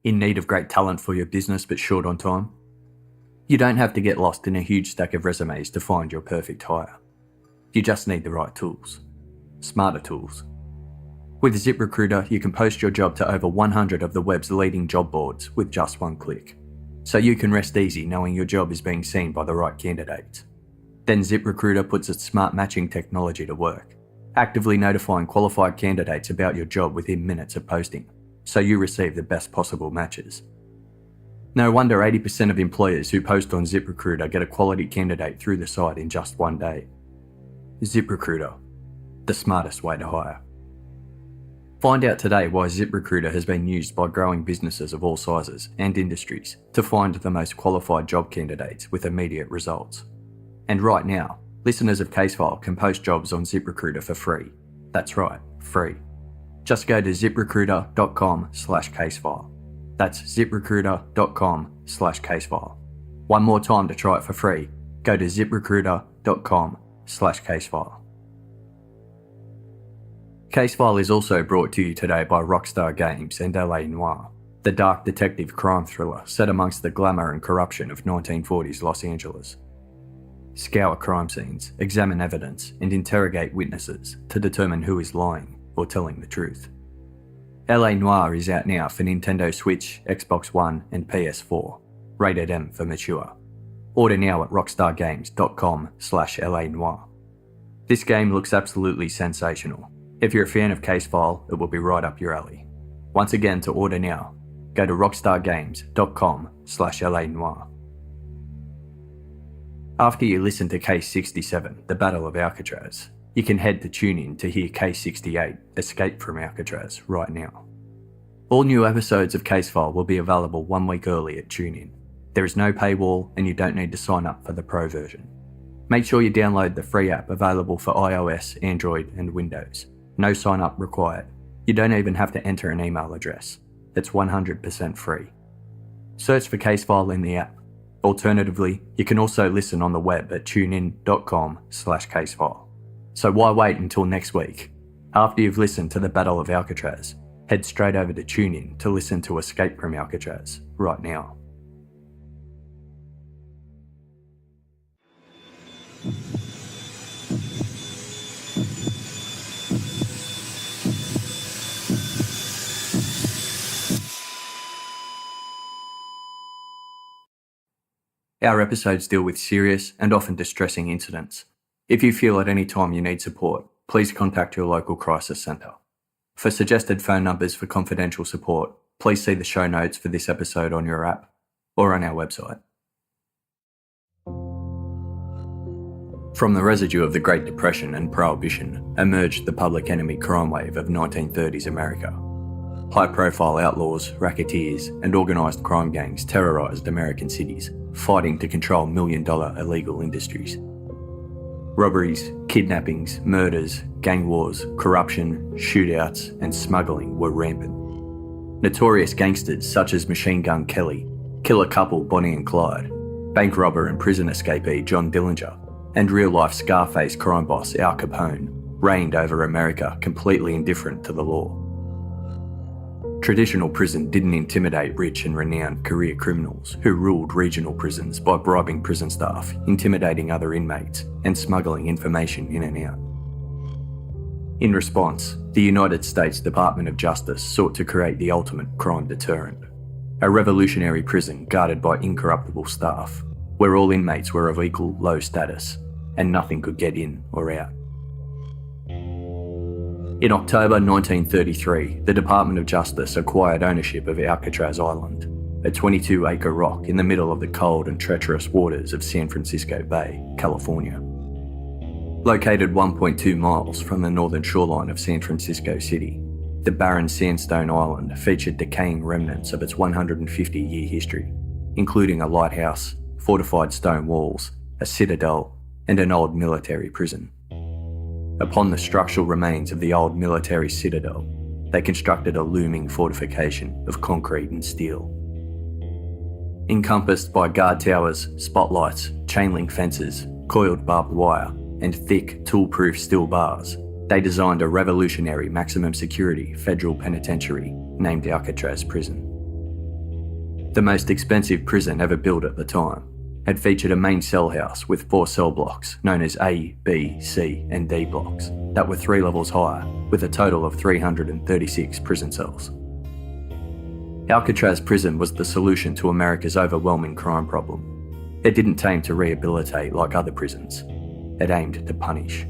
In need of great talent for your business but short on time? You don't have to get lost in a huge stack of resumes to find your perfect hire. You just need the right tools. Smarter tools. With ZipRecruiter, you can post your job to over 100 of the web's leading job boards with just one click. So you can rest easy knowing your job is being seen by the right candidates. Then ZipRecruiter puts its smart matching technology to work, actively notifying qualified candidates about your job within minutes of posting, so you receive the best possible matches. No wonder 80% of employers who post on ZipRecruiter get a quality candidate through the site in just one day. ZipRecruiter, the smartest way to hire. Find out today why ZipRecruiter has been used by growing businesses of all sizes and industries to find the most qualified job candidates with immediate results. And right now, listeners of Casefile can post jobs on ZipRecruiter for free. That's right, free. Just go to ziprecruiter.com/casefile. That's ziprecruiter.com/casefile. One more time to try it for free. Go to ziprecruiter.com/casefile. Casefile is also brought to you today by Rockstar Games and LA Noire, the dark detective crime thriller set amongst the glamour and corruption of 1940s Los Angeles. Scour crime scenes, examine evidence, and interrogate witnesses to determine who is lying or telling the truth. LA Noire is out now for Nintendo Switch, Xbox One, and PS4, rated M for mature. Order now at rockstargames.com/LA Noire. This game looks absolutely sensational. If you're a fan of Casefile, it will be right up your alley. Once again, to order now, go to rockstargames.com/LA Noire. After you listen to Case 67, The Battle of Alcatraz, you can head to TuneIn to hear Case 68, Escape from Alcatraz, right now. All new episodes of Casefile will be available 1 week early at TuneIn. There is no paywall and you don't need to sign up for the pro version. Make sure you download the free app available for iOS, Android, and Windows. No sign up required. You don't even have to enter an email address. It's 100% free. Search for Casefile in the app. Alternatively, you can also listen on the web at tunein.com/casefile. So why wait until next week? After you've listened to the Battle of Alcatraz, head straight over to TuneIn to listen to Escape from Alcatraz right now. Our episodes deal with serious and often distressing incidents. If you feel at any time you need support, please contact your local crisis centre. For suggested phone numbers for confidential support, please see the show notes for this episode on your app or on our website. From the residue of the Great Depression and Prohibition emerged the public enemy crime wave of 1930s America. High-profile outlaws, racketeers, and organised crime gangs terrorised American cities, fighting to control million-dollar illegal industries. Robberies, kidnappings, murders, gang wars, corruption, shootouts, and smuggling were rampant. Notorious gangsters such as Machine Gun Kelly, killer couple Bonnie and Clyde, bank robber and prison escapee John Dillinger, and real-life Scarface crime boss Al Capone reigned over America completely indifferent to the law. Traditional prison didn't intimidate rich and renowned career criminals who ruled regional prisons by bribing prison staff, intimidating other inmates, and smuggling information in and out. In response, the United States Department of Justice sought to create the ultimate crime deterrent, a revolutionary prison guarded by incorruptible staff, where all inmates were of equal low status, and nothing could get in or out. In October 1933, the Department of Justice acquired ownership of Alcatraz Island, a 22-acre rock in the middle of the cold and treacherous waters of San Francisco Bay, California. Located 1.2 miles from the northern shoreline of San Francisco City, the barren sandstone island featured decaying remnants of its 150-year history, including a lighthouse, fortified stone walls, a citadel, and an old military prison. Upon the structural remains of the old military citadel, they constructed a looming fortification of concrete and steel. Encompassed by guard towers, spotlights, chain-link fences, coiled barbed wire, and thick, tool-proof steel bars, they designed a revolutionary maximum security federal penitentiary named Alcatraz Prison. The most expensive prison ever built at the time had featured a main cell house with 4 cell blocks known as A, B, C and D blocks that were 3 levels higher, with a total of 336 prison cells. Alcatraz Prison was the solution to America's overwhelming crime problem. It didn't aim to rehabilitate like other prisons. It aimed to punish.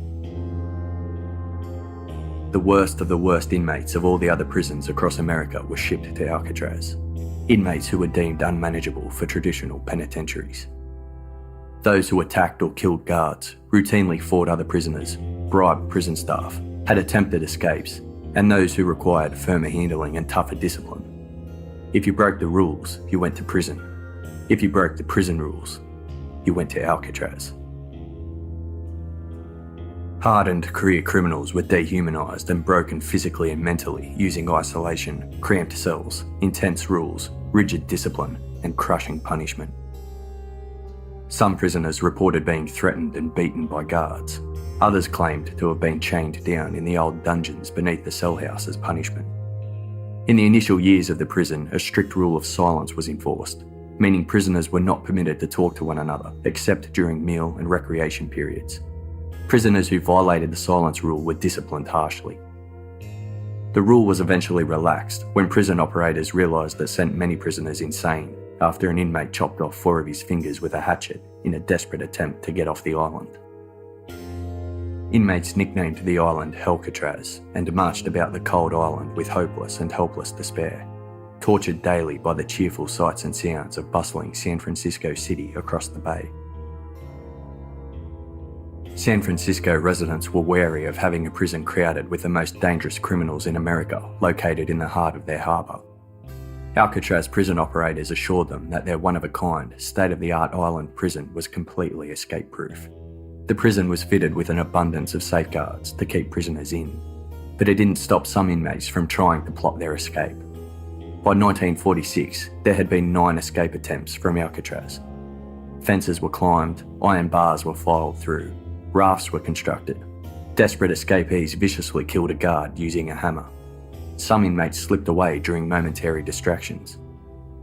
The worst of the worst inmates of all the other prisons across America were shipped to Alcatraz. Inmates who were deemed unmanageable for traditional penitentiaries. Those who attacked or killed guards, routinely fought other prisoners, bribed prison staff, had attempted escapes, and those who required firmer handling and tougher discipline. If you broke the rules, you went to prison. If you broke the prison rules, you went to Alcatraz. Hardened career criminals were dehumanised and broken physically and mentally using isolation, cramped cells, intense rules, rigid discipline, and crushing punishment. Some prisoners reported being threatened and beaten by guards. Others claimed to have been chained down in the old dungeons beneath the cell house as punishment. In the initial years of the prison, a strict rule of silence was enforced, meaning prisoners were not permitted to talk to one another except during meal and recreation periods. Prisoners who violated the silence rule were disciplined harshly. The rule was eventually relaxed when prison operators realised it sent many prisoners insane after an inmate chopped off 4 of his fingers with a hatchet in a desperate attempt to get off the island. Inmates nicknamed the island Alcatraz and marched about the cold island with hopeless and helpless despair, tortured daily by the cheerful sights and sounds of bustling San Francisco City across the bay. San Francisco residents were wary of having a prison crowded with the most dangerous criminals in America located in the heart of their harbour. Alcatraz prison operators assured them that their one-of-a-kind, state-of-the-art island prison was completely escape-proof. The prison was fitted with an abundance of safeguards to keep prisoners in, but it didn't stop some inmates from trying to plot their escape. By 1946, there had been 9 escape attempts from Alcatraz. Fences were climbed, iron bars were filed through, rafts were constructed. Desperate escapees viciously killed a guard using a hammer. Some inmates slipped away during momentary distractions.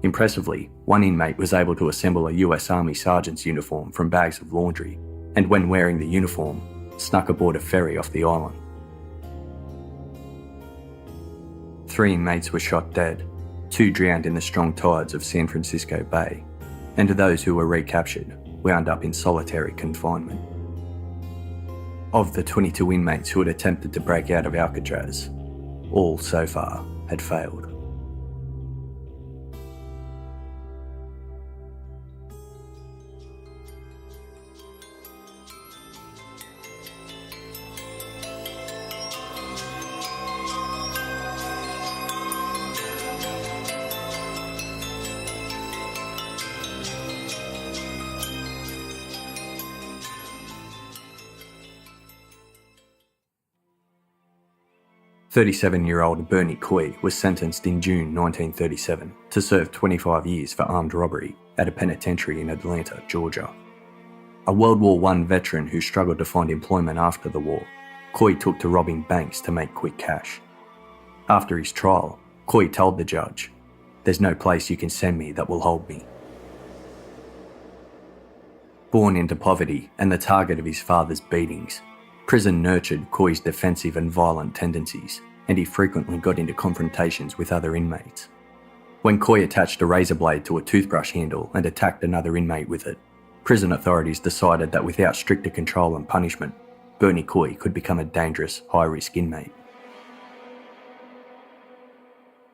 Impressively, one inmate was able to assemble a US Army sergeant's uniform from bags of laundry, and when wearing the uniform, snuck aboard a ferry off the island. 3 inmates were shot dead, 2 drowned in the strong tides of San Francisco Bay, and those who were recaptured wound up in solitary confinement. Of the 22 inmates who had attempted to break out of Alcatraz, all so far had failed. "37-year-old Bernie Coy was sentenced in June 1937 to serve 25 years for armed robbery at a penitentiary in Atlanta, Georgia. A World War I veteran who struggled to find employment after the war, Coy took to robbing banks to make quick cash. After his trial, Coy told the judge, "There's no place you can send me that will hold me." Born into poverty and the target of his father's beatings, prison nurtured Coy's defensive and violent tendencies, and he frequently got into confrontations with other inmates. When Coy attached a razor blade to a toothbrush handle and attacked another inmate with it, prison authorities decided that without stricter control and punishment, Bernie Coy could become a dangerous, high-risk inmate.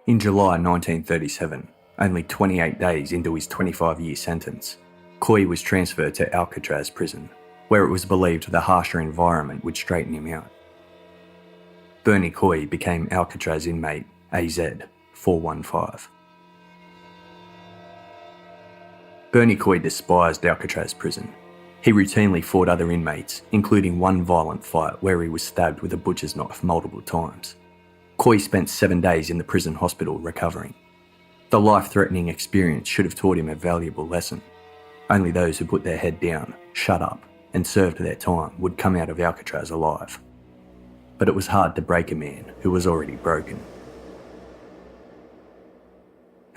In July 1937, only 28 days into his 25-year sentence, Coy was transferred to Alcatraz Prison, where it was believed the harsher environment would straighten him out. Bernie Coy became Alcatraz inmate AZ-415. Bernie Coy despised Alcatraz Prison. He routinely fought other inmates, including one violent fight where he was stabbed with a butcher's knife multiple times. Coy spent 7 days in the prison hospital recovering. The life-threatening experience should have taught him a valuable lesson. Only those who put their head down, shut up, and served their time would come out of Alcatraz alive. But it was hard to break a man who was already broken.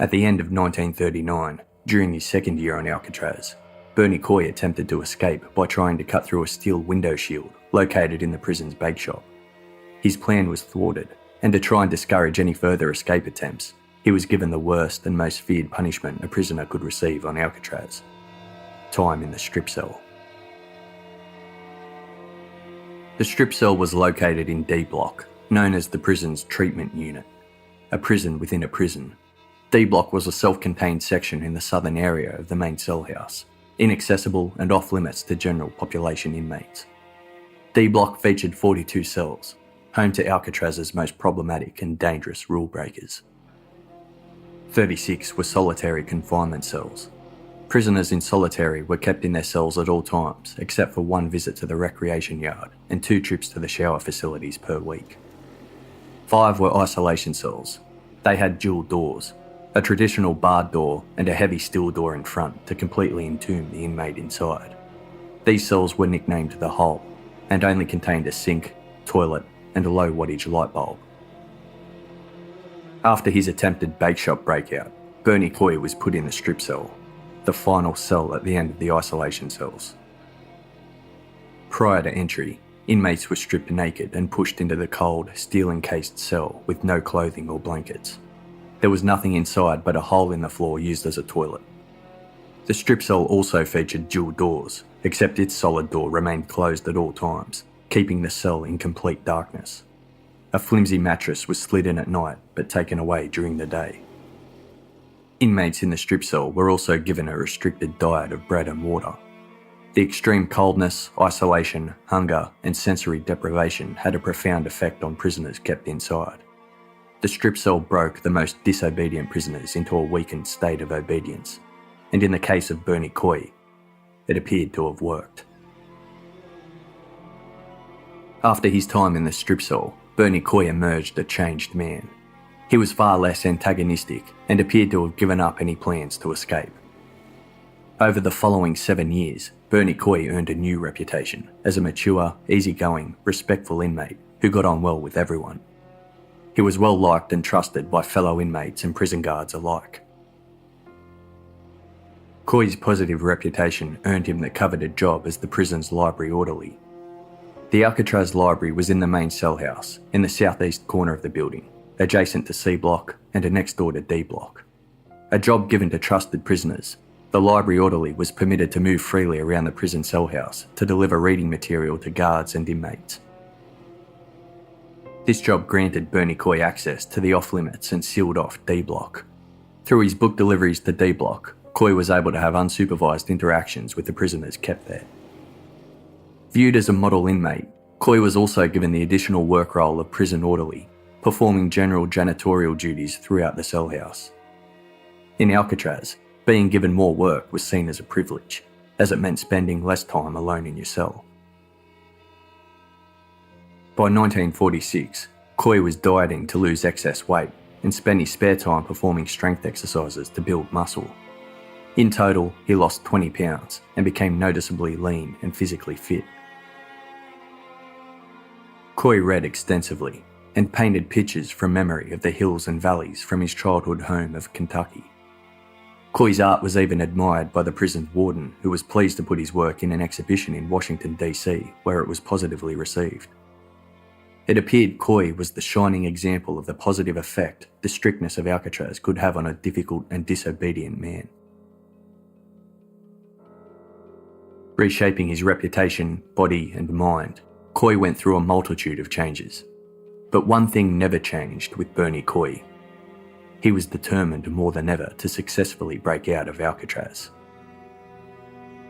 At the end of 1939, during his second year on Alcatraz, Bernie Coy attempted to escape by trying to cut through a steel window shield located in the prison's bake shop. His plan was thwarted, and to try and discourage any further escape attempts, he was given the worst and most feared punishment a prisoner could receive on Alcatraz: time in the strip cell. The strip cell was located in D Block, known as the prison's treatment unit, a prison within a prison. D Block was a self-contained section in the southern area of the main cell house, inaccessible and off-limits to general population inmates. D Block featured 42 cells, home to Alcatraz's most problematic and dangerous rule breakers. 36 were solitary confinement cells. Prisoners in solitary were kept in their cells at all times, except for one visit to the recreation yard and 2 trips to the shower facilities per week. 5 were isolation cells. They had dual doors, a traditional barred door and a heavy steel door in front to completely entomb the inmate inside. These cells were nicknamed the Hole and only contained a sink, toilet and a low wattage light bulb. After his attempted bake shop breakout, Bernie Coy was put in the strip cell, the final cell at the end of the isolation cells. Prior to entry, inmates were stripped naked and pushed into the cold, steel-encased cell with no clothing or blankets. There was nothing inside but a hole in the floor used as a toilet. The strip cell also featured dual doors, except its solid door remained closed at all times, keeping the cell in complete darkness. A flimsy mattress was slid in at night but taken away during the day. Inmates in the strip cell were also given a restricted diet of bread and water. The extreme coldness, isolation, hunger and sensory deprivation had a profound effect on prisoners kept inside. The strip cell broke the most disobedient prisoners into a weakened state of obedience, and in the case of Bernie Coy, it appeared to have worked. After his time in the strip cell, Bernie Coy emerged a changed man. He was far less antagonistic and appeared to have given up any plans to escape. Over the following 7 years, Bernie Coy earned a new reputation as a mature, easygoing, respectful inmate who got on well with everyone. He was well liked and trusted by fellow inmates and prison guards alike. Coy's positive reputation earned him the coveted job as the prison's library orderly. The Alcatraz library was in the main cell house, in the southeast corner of the building, adjacent to C Block and next door to D Block. A job given to trusted prisoners, the library orderly was permitted to move freely around the prison cell house to deliver reading material to guards and inmates. This job granted Bernie Coy access to the off-limits and sealed-off D Block. Through his book deliveries to D Block, Coy was able to have unsupervised interactions with the prisoners kept there. Viewed as a model inmate, Coy was also given the additional work role of prison orderly, performing general janitorial duties throughout the cell house. In Alcatraz, being given more work was seen as a privilege, as it meant spending less time alone in your cell. By 1946, Coy was dieting to lose excess weight and spent his spare time performing strength exercises to build muscle. In total, he lost 20 pounds and became noticeably lean and physically fit. Coy read extensively and painted pictures from memory of the hills and valleys from his childhood home of Kentucky. Coy's art was even admired by the prison's warden, who was pleased to put his work in an exhibition in Washington, D.C., where it was positively received. It appeared Coy was the shining example of the positive effect the strictness of Alcatraz could have on a difficult and disobedient man. Reshaping his reputation, body and mind, Coy went through a multitude of changes. But one thing never changed with Bernie Coy. He was determined more than ever to successfully break out of Alcatraz.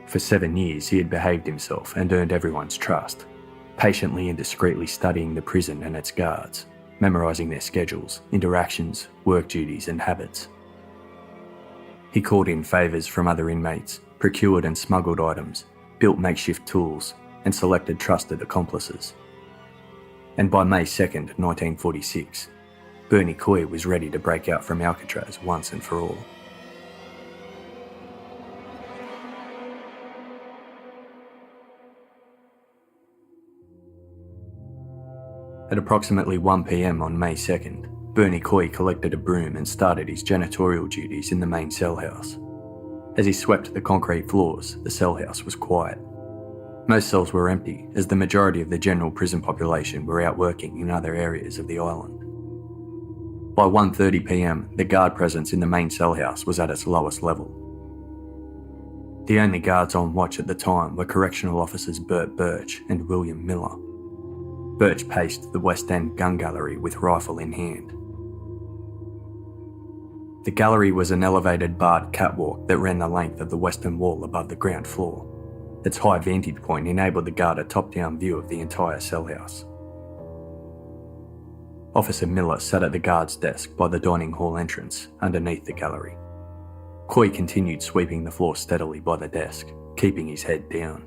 For 7 years he had behaved himself and earned everyone's trust, patiently and discreetly studying the prison and its guards, memorising their schedules, interactions, work duties and habits. He called in favours from other inmates, procured and smuggled items, built makeshift tools and selected trusted accomplices. And by May 2nd, 1946, Bernie Coy was ready to break out from Alcatraz once and for all. At approximately 1 p.m. on May 2nd, Bernie Coy collected a broom and started his janitorial duties in the main cell house. As he swept the concrete floors, the cell house was quiet. Most cells were empty, as the majority of the general prison population were out working in other areas of the island. By 1:30 p.m, the guard presence in the main cell house was at its lowest level. The only guards on watch at the time were correctional officers Bert Birch and William Miller. Birch paced the West End gun gallery with rifle in hand. The gallery was an elevated barred catwalk that ran the length of the western wall above the ground floor. Its high vantage point enabled the guard a top-down view of the entire cell house. Officer Miller sat at the guard's desk by the dining hall entrance, underneath the gallery. Coy continued sweeping the floor steadily by the desk, keeping his head down.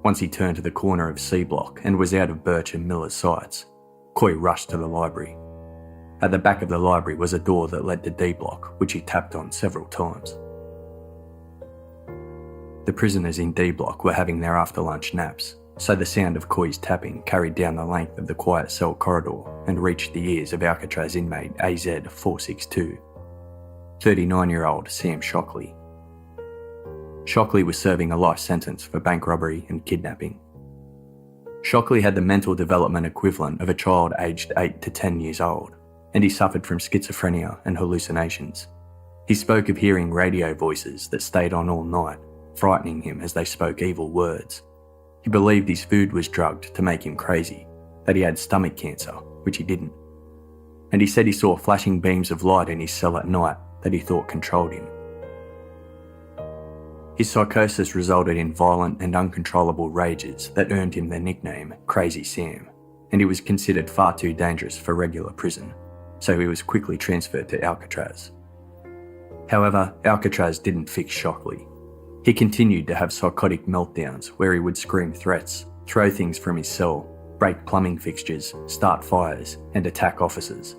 Once he turned to the corner of C block and was out of Birch and Miller's sights, Coy rushed to the library. At the back of the library was a door that led to D block, which he tapped on several times. The prisoners in D block were having their after-lunch naps, so the sound of Coy's tapping carried down the length of the quiet cell corridor and reached the ears of Alcatraz inmate AZ-462, 39-year-old Sam Shockley. Shockley was serving a life sentence for bank robbery and kidnapping. Shockley had the mental development equivalent of a child aged 8 to 10 years old, and he suffered from schizophrenia and hallucinations. He spoke of hearing radio voices that stayed on all night, frightening him as they spoke evil words. He believed his food was drugged to make him crazy, that he had stomach cancer, which he didn't. And he said he saw flashing beams of light in his cell at night that he thought controlled him. His psychosis resulted in violent and uncontrollable rages that earned him the nickname Crazy Sam, and he was considered far too dangerous for regular prison, so he was quickly transferred to Alcatraz. However, Alcatraz didn't fix Shockley. He continued to have psychotic meltdowns where he would scream threats, throw things from his cell, break plumbing fixtures, start fires, and attack officers.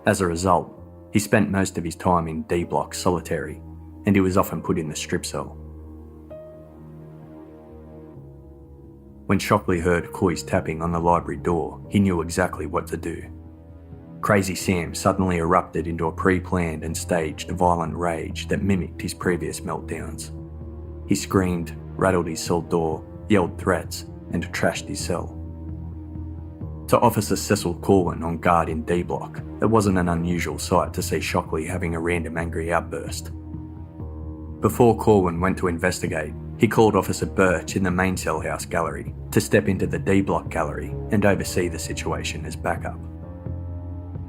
As a result, he spent most of his time in D block solitary, and he was often put in the strip cell. When Shockley heard Coy's tapping on the library door, he knew exactly what to do. Crazy Sam suddenly erupted into a pre-planned and staged violent rage that mimicked his previous meltdowns. He screamed, rattled his cell door, yelled threats, and trashed his cell. To Officer Cecil Corwin on guard in D block, it wasn't an unusual sight to see Shockley having a random angry outburst. Before Corwin went to investigate, he called Officer Birch in the main cell house gallery to step into the D block gallery and oversee the situation as backup.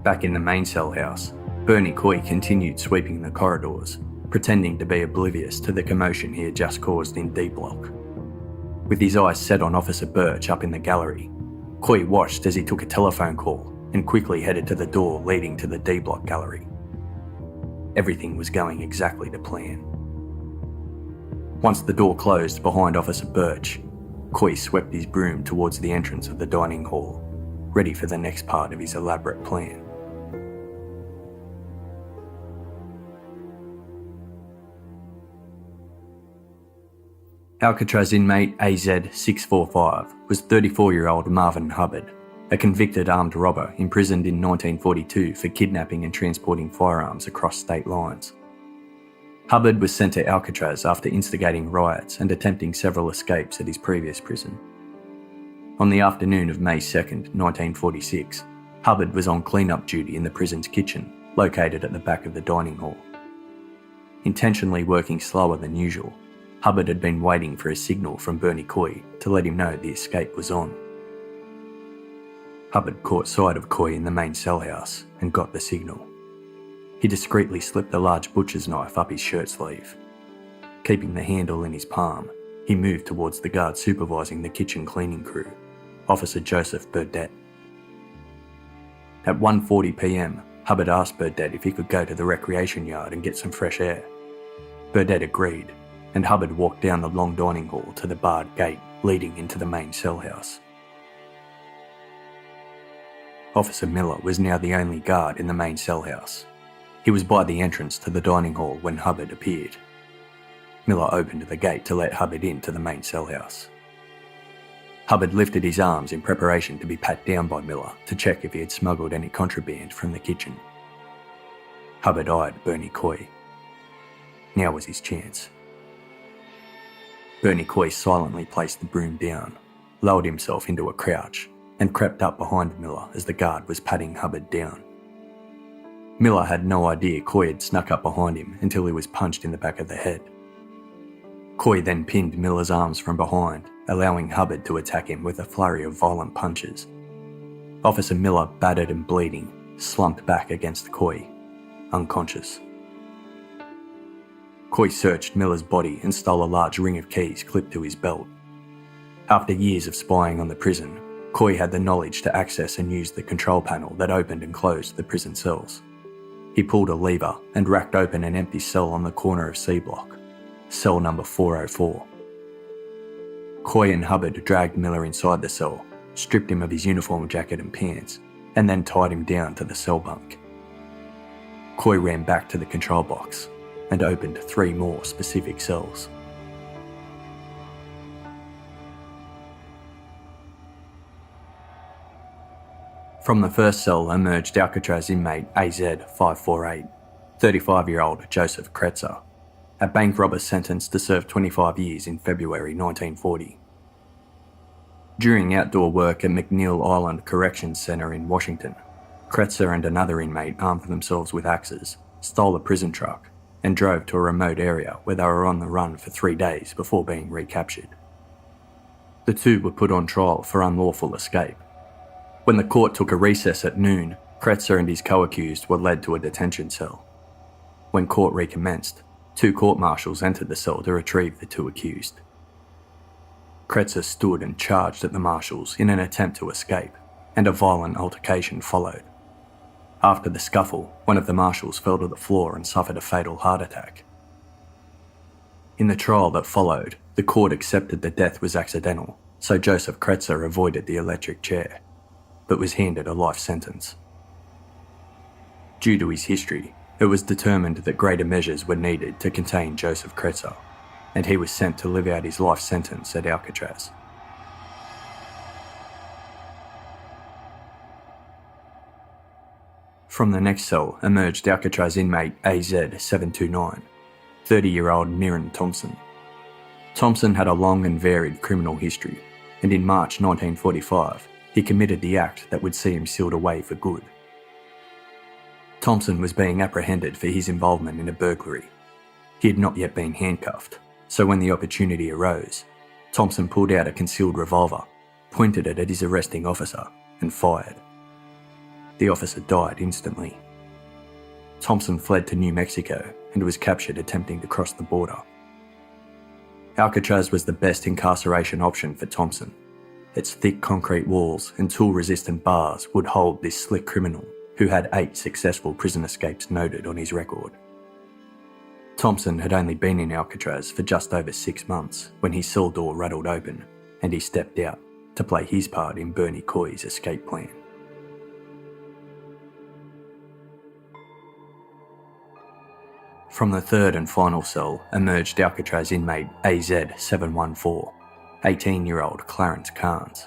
Back in the main cell house, Bernie Coy continued sweeping the corridors, pretending to be oblivious to the commotion he had just caused in D block. With his eyes set on Officer Birch up in the gallery, Coy watched as he took a telephone call and quickly headed to the door leading to the D block gallery. Everything was going exactly to plan. Once the door closed behind Officer Birch, Coy swept his broom towards the entrance of the dining hall, ready for the next part of his elaborate plan. Alcatraz inmate AZ-645 was 34-year-old Marvin Hubbard, a convicted armed robber imprisoned in 1942 for kidnapping and transporting firearms across state lines. Hubbard was sent to Alcatraz after instigating riots and attempting several escapes at his previous prison. On the afternoon of May 2nd, 1946, Hubbard was on clean-up duty in the prison's kitchen, located at the back of the dining hall. Intentionally working slower than usual, Hubbard had been waiting for a signal from Bernie Coy to let him know the escape was on. Hubbard caught sight of Coy in the main cell house and got the signal. He discreetly slipped a large butcher's knife up his shirt sleeve. Keeping the handle in his palm, he moved towards the guard supervising the kitchen cleaning crew, Officer Joseph Burdett. At 1:40 p.m, Hubbard asked Burdett if he could go to the recreation yard and get some fresh air. Burdett agreed, and Hubbard walked down the long dining hall to the barred gate leading into the main cell house. Officer Miller was now the only guard in the main cell house. He was by the entrance to the dining hall when Hubbard appeared. Miller opened the gate to let Hubbard into the main cell house. Hubbard lifted his arms in preparation to be pat down by Miller to check if he had smuggled any contraband from the kitchen. Hubbard eyed Bernie Coy. Now was his chance. Bernie Coy silently placed the broom down, lowered himself into a crouch, and crept up behind Miller as the guard was patting Hubbard down. Miller had no idea Coy had snuck up behind him until he was punched in the back of the head. Coy then pinned Miller's arms from behind, allowing Hubbard to attack him with a flurry of violent punches. Officer Miller, battered and bleeding, slumped back against Coy, unconscious. Coy searched Miller's body and stole a large ring of keys clipped to his belt. After years of spying on the prison, Coy had the knowledge to access and use the control panel that opened and closed the prison cells. He pulled a lever and racked open an empty cell on the corner of C Block, cell number 404. Coy and Hubbard dragged Miller inside the cell, stripped him of his uniform jacket and pants, and then tied him down to the cell bunk. Coy ran back to the control box and opened 3 more specific cells. From the first cell emerged Alcatraz inmate AZ-548, 35-year-old Joseph Kretzer, a bank robber sentenced to serve 25 years in February 1940. During outdoor work at McNeil Island Corrections Centre in Washington, Kretzer and another inmate armed themselves with axes, stole a prison truck, and drove to a remote area where they were on the run for 3 days before being recaptured. The two were put on trial for unlawful escape. When the court took a recess at noon, Kretzer and his co-accused were led to a detention cell. When court recommenced, 2 court-martials entered the cell to retrieve the 2 accused. Kretzer stood and charged at the marshals in an attempt to escape, and a violent altercation followed. After the scuffle, one of the marshals fell to the floor and suffered a fatal heart attack. In the trial that followed, the court accepted that death was accidental, so Joseph Kretzer avoided the electric chair, but was handed a life sentence. Due to his history, it was determined that greater measures were needed to contain Joseph Kretzer, and he was sent to live out his life sentence at Alcatraz. From the next cell emerged Alcatraz inmate AZ-729, 30-year-old Mirren Thompson. Thompson had a long and varied criminal history, and in March 1945, he committed the act that would see him sealed away for good. Thompson was being apprehended for his involvement in a burglary. He had not yet been handcuffed, so when the opportunity arose, Thompson pulled out a concealed revolver, pointed it at his arresting officer, and fired. The officer died instantly. Thompson fled to New Mexico and was captured attempting to cross the border. Alcatraz was the best incarceration option for Thompson. Its thick concrete walls and tool-resistant bars would hold this slick criminal who had 8 successful prison escapes noted on his record. Thompson had only been in Alcatraz for just over 6 months when his cell door rattled open and he stepped out to play his part in Bernie Coy's escape plan. From the third and final cell emerged Alcatraz inmate AZ-714, 18-year-old Clarence Carnes.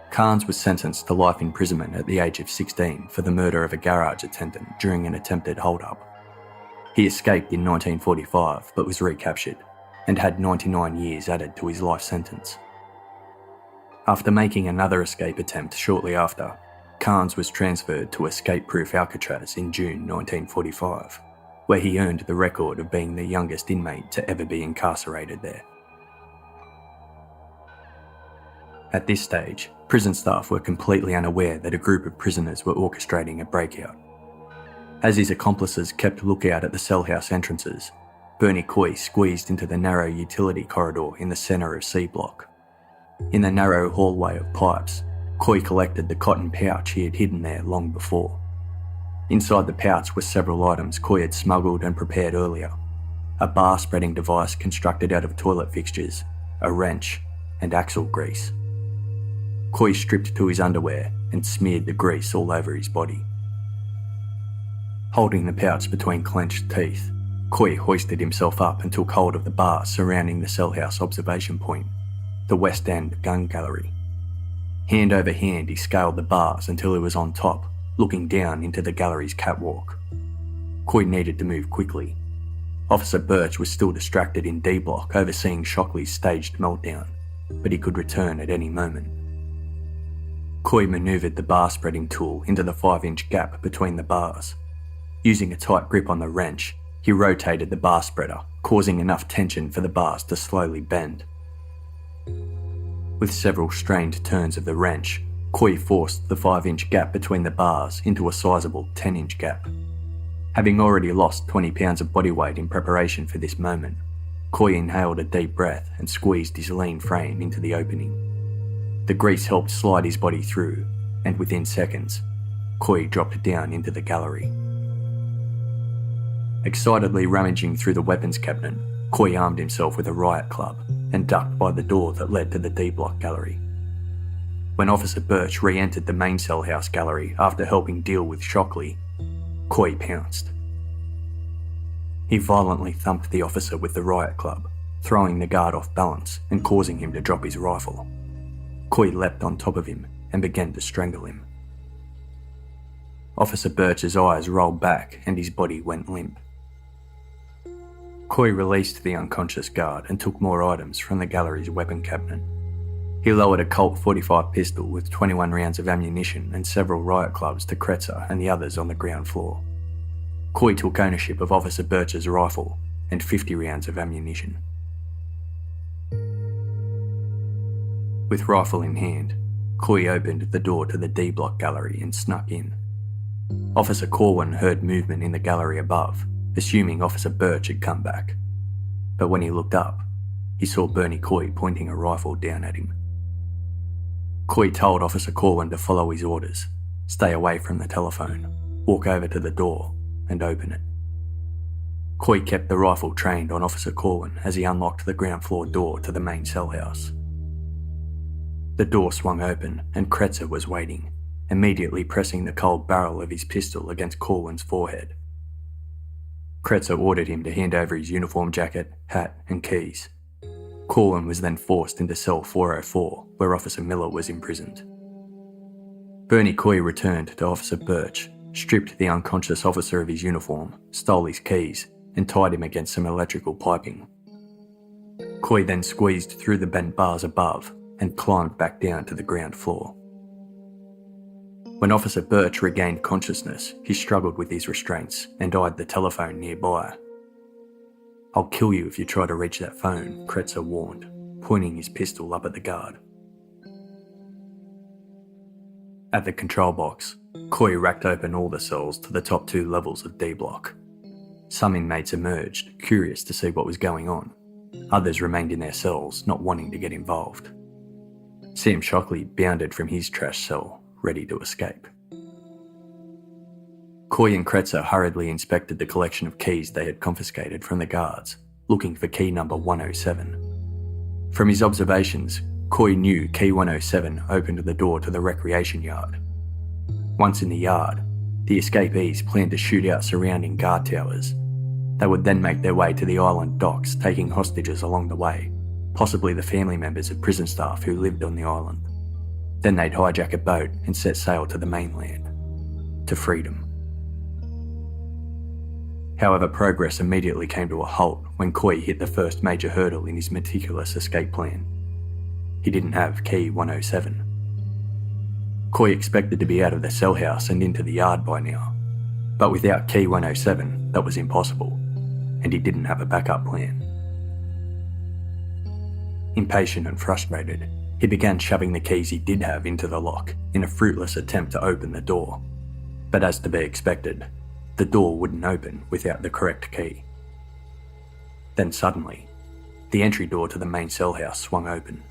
Carnes was sentenced to life imprisonment at the age of 16 for the murder of a garage attendant during an attempted hold-up. He escaped in 1945 but was recaptured and had 99 years added to his life sentence. After making another escape attempt shortly after, Carnes was transferred to escape-proof Alcatraz in June 1945, where he earned the record of being the youngest inmate to ever be incarcerated there. At this stage, prison staff were completely unaware that a group of prisoners were orchestrating a breakout. As his accomplices kept lookout at the cell house entrances, Bernie Coy squeezed into the narrow utility corridor in the centre of C Block. In the narrow hallway of pipes, Coy collected the cotton pouch he had hidden there long before. Inside the pouch were several items Coy had smuggled and prepared earlier: a bar spreading device constructed out of toilet fixtures, a wrench, and axle grease. Coy stripped to his underwear and smeared the grease all over his body. Holding the pouch between clenched teeth, Coy hoisted himself up and took hold of the bar surrounding the cell house observation point, the West End gun gallery. Hand over hand he scaled the bars until he was on top, looking down into the gallery's catwalk. Coy needed to move quickly. Officer Birch was still distracted in D Block overseeing Shockley's staged meltdown, but he could return at any moment. Coy manoeuvred the bar spreading tool into the 5-inch gap between the bars. Using a tight grip on the wrench, he rotated the bar spreader, causing enough tension for the bars to slowly bend. With several strained turns of the wrench, Coy forced the 5-inch gap between the bars into a sizable 10-inch gap. Having already lost 20 pounds of body weight in preparation for this moment, Coy inhaled a deep breath and squeezed his lean frame into the opening. The grease helped slide his body through, and within seconds, Coy dropped down into the gallery. Excitedly rummaging through the weapons cabinet, Coy armed himself with a riot club and ducked by the door that led to the D Block gallery. When Officer Birch re-entered the main cell house gallery after helping deal with Shockley, Coy pounced. He violently thumped the officer with the riot club, throwing the guard off balance and causing him to drop his rifle. Coy leapt on top of him and began to strangle him. Officer Birch's eyes rolled back and his body went limp. Coy released the unconscious guard and took more items from the gallery's weapon cabinet. He lowered a Colt .45 pistol with 21 rounds of ammunition and several riot clubs to Kretzer and the others on the ground floor. Coy took ownership of Officer Birch's rifle and 50 rounds of ammunition. With rifle in hand, Coy opened the door to the D Block gallery and snuck in. Officer Corwin heard movement in the gallery above, assuming Officer Birch had come back. But when he looked up, he saw Bernie Coy pointing a rifle down at him. Coy told Officer Corwin to follow his orders, stay away from the telephone, walk over to the door and open it. Coy kept the rifle trained on Officer Corwin as he unlocked the ground floor door to the main cell house. The door swung open and Kretzer was waiting, immediately pressing the cold barrel of his pistol against Corwin's forehead. Kretzer ordered him to hand over his uniform jacket, hat and keys. Corwin was then forced into cell 404, where Officer Miller was imprisoned. Bernie Coy returned to Officer Birch, stripped the unconscious officer of his uniform, stole his keys, and tied him against some electrical piping. Coy then squeezed through the bent bars above and climbed back down to the ground floor. When Officer Birch regained consciousness, he struggled with his restraints and eyed the telephone nearby. "I'll kill you if you try to reach that phone," Kretzer warned, pointing his pistol up at the guard. At the control box, Coy racked open all the cells to the top 2 levels of D Block. Some inmates emerged, curious to see what was going on. Others remained in their cells, not wanting to get involved. Sam Shockley bounded from his trash cell, ready to escape. Coy and Kretzer hurriedly inspected the collection of keys they had confiscated from the guards, looking for key number 107. From his observations, Coy knew key 107 opened the door to the recreation yard. Once in the yard, the escapees planned to shoot out surrounding guard towers. They would then make their way to the island docks, taking hostages along the way, possibly the family members of prison staff who lived on the island. Then they'd hijack a boat and set sail to the mainland, to freedom. However, progress immediately came to a halt when Coy hit the first major hurdle in his meticulous escape plan. He didn't have key 107. Coy expected to be out of the cell house and into the yard by now, but without key 107, that was impossible, and he didn't have a backup plan. Impatient and frustrated, he began shoving the keys he did have into the lock in a fruitless attempt to open the door. But as to be expected, the door wouldn't open without the correct key. Then suddenly, the entry door to the main cell house swung open.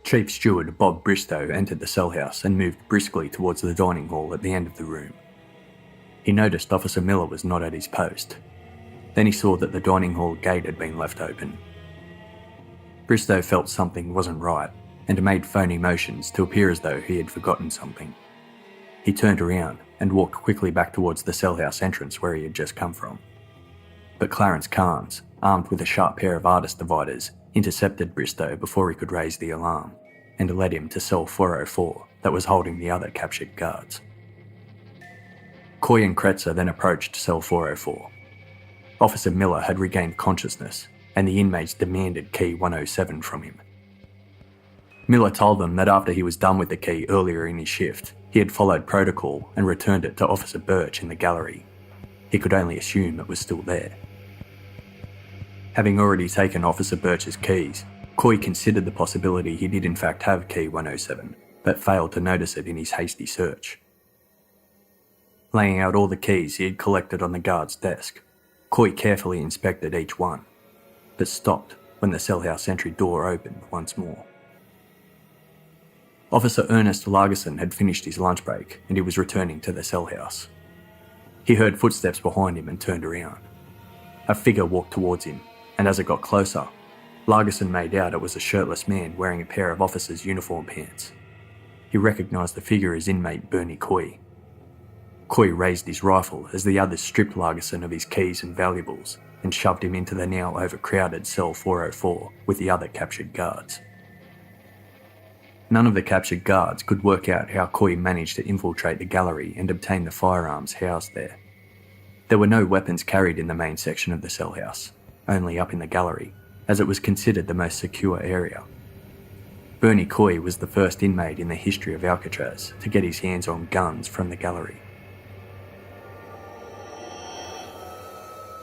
Chief Steward Bob Bristow entered the cell house and moved briskly towards the dining hall at the end of the room. He noticed Officer Miller was not at his post. Then he saw that the dining hall gate had been left open. Bristow felt something wasn't right and made phony motions to appear as though he had forgotten something. He turned around and walked quickly back towards the cell house entrance where he had just come from. but Clarence Carnes, armed with a sharp pair of artist dividers, intercepted Bristow before he could raise the alarm and led him to cell 404 that was holding the other captured guards. Coy and Kretzer then approached cell 404. Officer Miller had regained consciousness and the inmates demanded key 107 from him. Miller told them that after he was done with the key earlier in his shift, he had followed protocol and returned it to Officer Birch in the gallery. He could only assume it was still there. Having already taken Officer Birch's keys, Coy considered the possibility he did in fact have key 107, but failed to notice it in his hasty search. Laying out all the keys he had collected on the guard's desk, Coy carefully inspected each one, but stopped when the cell house entry door opened once more. Officer Ernest Largerson had finished his lunch break and he was returning to the cell house. He heard footsteps behind him and turned around. A figure walked towards him, and as it got closer, Largerson made out it was a shirtless man wearing a pair of officer's uniform pants. He recognised the figure as inmate Bernie Coy. Coy raised his rifle as the others stripped Largerson of his keys and valuables and shoved him into the now overcrowded cell 404 with the other captured guards. None of the captured guards could work out how Coy managed to infiltrate the gallery and obtain the firearms housed there. There were no weapons carried in the main section of the cell house, only up in the gallery, as it was considered the most secure area. Bernie Coy was the first inmate in the history of Alcatraz to get his hands on guns from the gallery.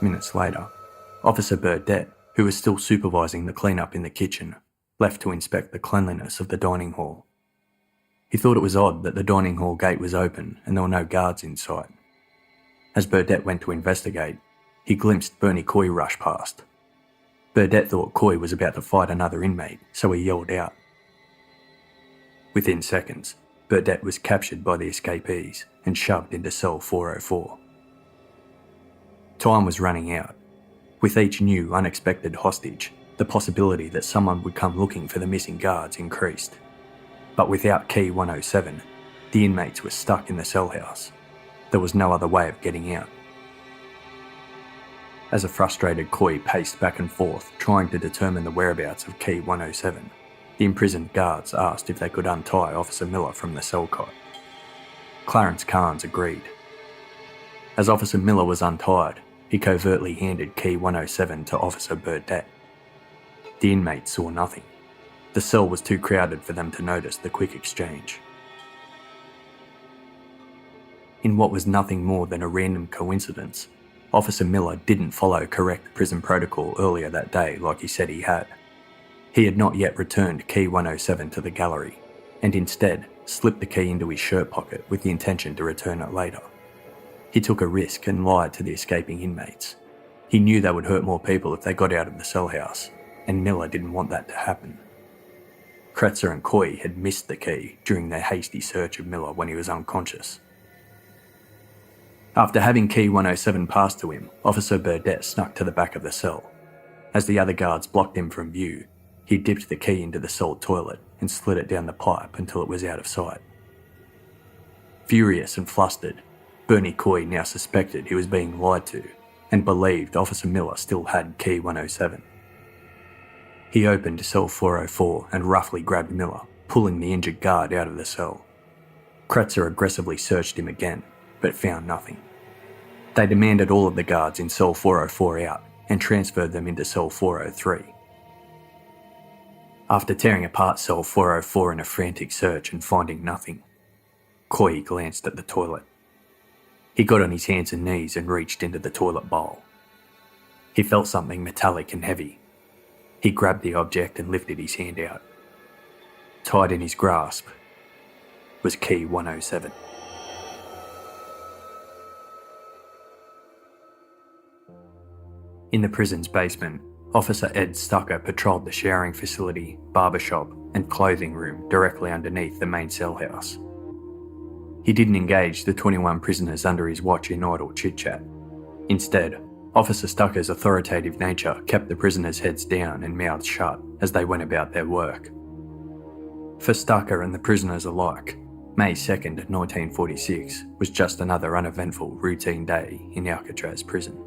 Minutes later, Officer Burdett, who was still supervising the clean-up in the kitchen, left to inspect the cleanliness of the dining hall. He thought it was odd that the dining hall gate was open and there were no guards in sight. As Burdett went to investigate, he glimpsed Bernie Coy rush past. Burdett thought Coy was about to fight another inmate, so he yelled out. Within seconds, Burdett was captured by the escapees and shoved into cell 404. Time was running out. With each new, unexpected hostage, the possibility that someone would come looking for the missing guards increased. But without key 107, the inmates were stuck in the cell house. There was no other way of getting out. As a frustrated Coy paced back and forth, trying to determine the whereabouts of key 107, the imprisoned guards asked if they could untie Officer Miller from the cell cot. Clarence Carnes agreed. As Officer Miller was untied, he covertly handed key 107 to Officer Burdett. The inmates saw nothing. The cell was too crowded for them to notice the quick exchange. In what was nothing more than a random coincidence, Officer Miller didn't follow correct prison protocol earlier that day like he said he had. He had not yet returned key 107 to the gallery, and instead slipped the key into his shirt pocket with the intention to return it later. He took a risk and lied to the escaping inmates. He knew they would hurt more people if they got out of the cell house, and Miller didn't want that to happen. Kretzer and Coy had missed the key during their hasty search of Miller when he was unconscious. After having key 107 passed to him, Officer Burdett snuck to the back of the cell. As the other guards blocked him from view, he dipped the key into the cell toilet and slid it down the pipe until it was out of sight. Furious and flustered, Bernie Coy now suspected he was being lied to and believed Officer Miller still had key 107. He opened cell 404 and roughly grabbed Miller, pulling the injured guard out of the cell. Kretzer aggressively searched him again, but found nothing. They demanded all of the guards in cell 404 out and transferred them into cell 403. After tearing apart cell 404 in a frantic search and finding nothing, Coy glanced at the toilet. He got on his hands and knees and reached into the toilet bowl. He felt something metallic and heavy. He grabbed the object and lifted his hand out. Tied in his grasp was key 107. In the prison's basement, Officer Ed Stucker patrolled the showering facility, barbershop, and clothing room directly underneath the main cell house. He didn't engage the 21 prisoners under his watch in idle chit-chat. Instead, Officer Stucker's authoritative nature kept the prisoners' heads down and mouths shut as they went about their work. For Stucker and the prisoners alike, May 2nd, 1946 was just another uneventful routine day in Alcatraz Prison.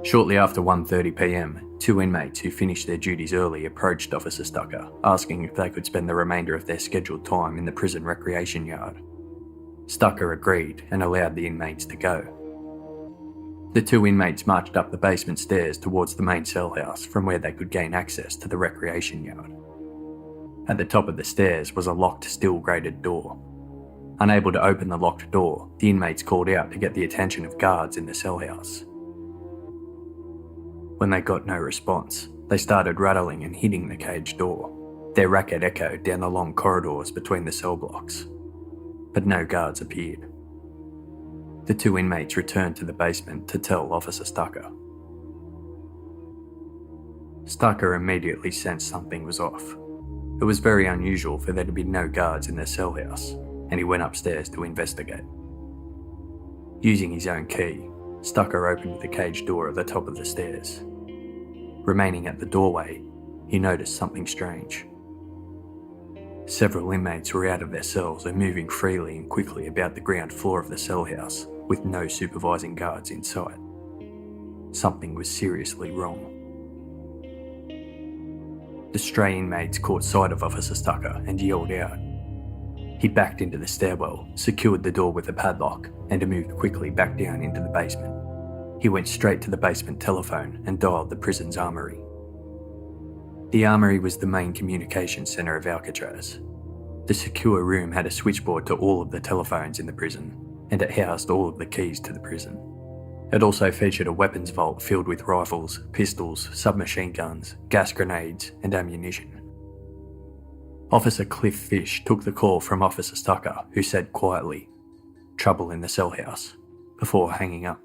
Shortly after 1:30 p.m, 2 inmates who finished their duties early approached Officer Stucker, asking if they could spend the remainder of their scheduled time in the prison recreation yard. Stucker agreed and allowed the inmates to go. The 2 inmates marched up the basement stairs towards the main cell house from where they could gain access to the recreation yard. At the top of the stairs was a locked steel-grated door. Unable to open the locked door, the inmates called out to get the attention of guards in the cell house. When they got no response, they started rattling and hitting the cage door. Their racket echoed down the long corridors between the cell blocks, but no guards appeared. The 2 inmates returned to the basement to tell Officer Stucker. Stucker immediately sensed something was off. It was very unusual for there to be no guards in the cell house, and he went upstairs to investigate. Using his own key, Stucker opened the cage door at the top of the stairs. Remaining at the doorway, he noticed something strange. Several inmates were out of their cells and moving freely and quickly about the ground floor of the cell house, with no supervising guards in sight. Something was seriously wrong. The stray inmates caught sight of Officer Stucker and yelled out. He backed into the stairwell, secured the door with a padlock, and moved quickly back down into the basement. He went straight to the basement telephone and dialed the prison's armory. The armory was the main communication centre of Alcatraz. The secure room had a switchboard to all of the telephones in the prison, and it housed all of the keys to the prison. It also featured a weapons vault filled with rifles, pistols, submachine guns, gas grenades, and ammunition. Officer Cliff Fish took the call from Officer Stucker, who said quietly, "Trouble in the cell house," before hanging up.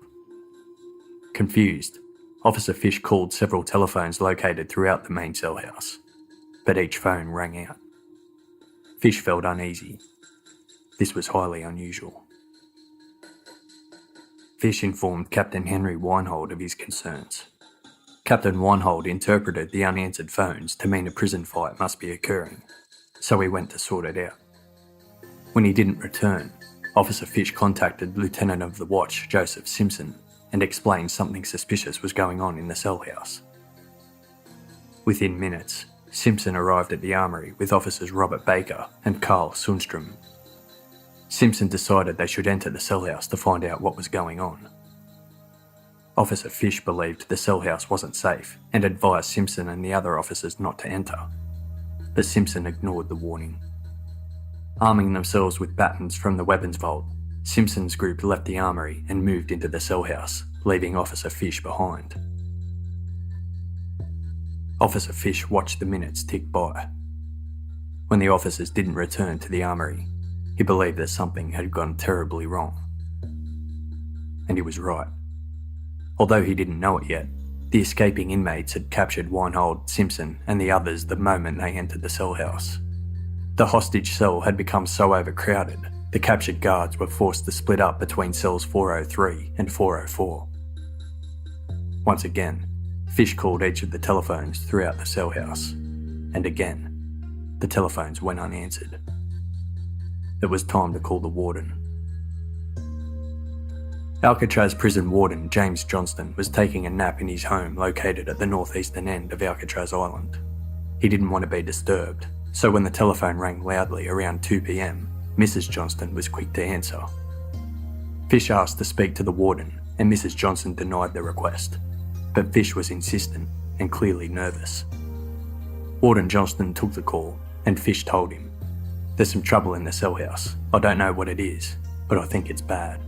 Confused, Officer Fish called several telephones located throughout the main cell house, but each phone rang out. Fish felt uneasy. This was highly unusual. Fish informed Captain Henry Weinhold of his concerns. Captain Weinhold interpreted the unanswered phones to mean a prison fight must be occurring, so he went to sort it out. When he didn't return, Officer Fish contacted Lieutenant of the Watch Joseph Simpson and explained something suspicious was going on in the cell house. Within minutes, Simpson arrived at the armory with officers Robert Baker and Carl Sundstrom. Simpson decided they should enter the cell house to find out what was going on. Officer Fish believed the cell house wasn't safe and advised Simpson and the other officers not to enter, but Simpson ignored the warning. Arming themselves with batons from the weapons vault, Simpson's group left the armory and moved into the cell house, leaving Officer Fish behind. Officer Fish watched the minutes tick by. When the officers didn't return to the armory, he believed that something had gone terribly wrong. And he was right. Although he didn't know it yet, the escaping inmates had captured Weinhold, Simpson, and the others the moment they entered the cell house. The hostage cell had become so overcrowded, the captured guards were forced to split up between cells 403 and 404. Once again, Fish called each of the telephones throughout the cell house, and again, the telephones went unanswered. It was time to call the warden. Alcatraz Prison Warden James Joslyn was taking a nap in his home located at the northeastern end of Alcatraz Island. He didn't want to be disturbed, so when the telephone rang loudly around 2 p.m, Mrs. Johnston was quick to answer. Fish asked to speak to the warden, and Mrs. Johnson denied the request, but Fish was insistent and clearly nervous. Warden Johnston took the call, and Fish told him, "There's some trouble in the cell house. I don't know what it is, but I think it's bad."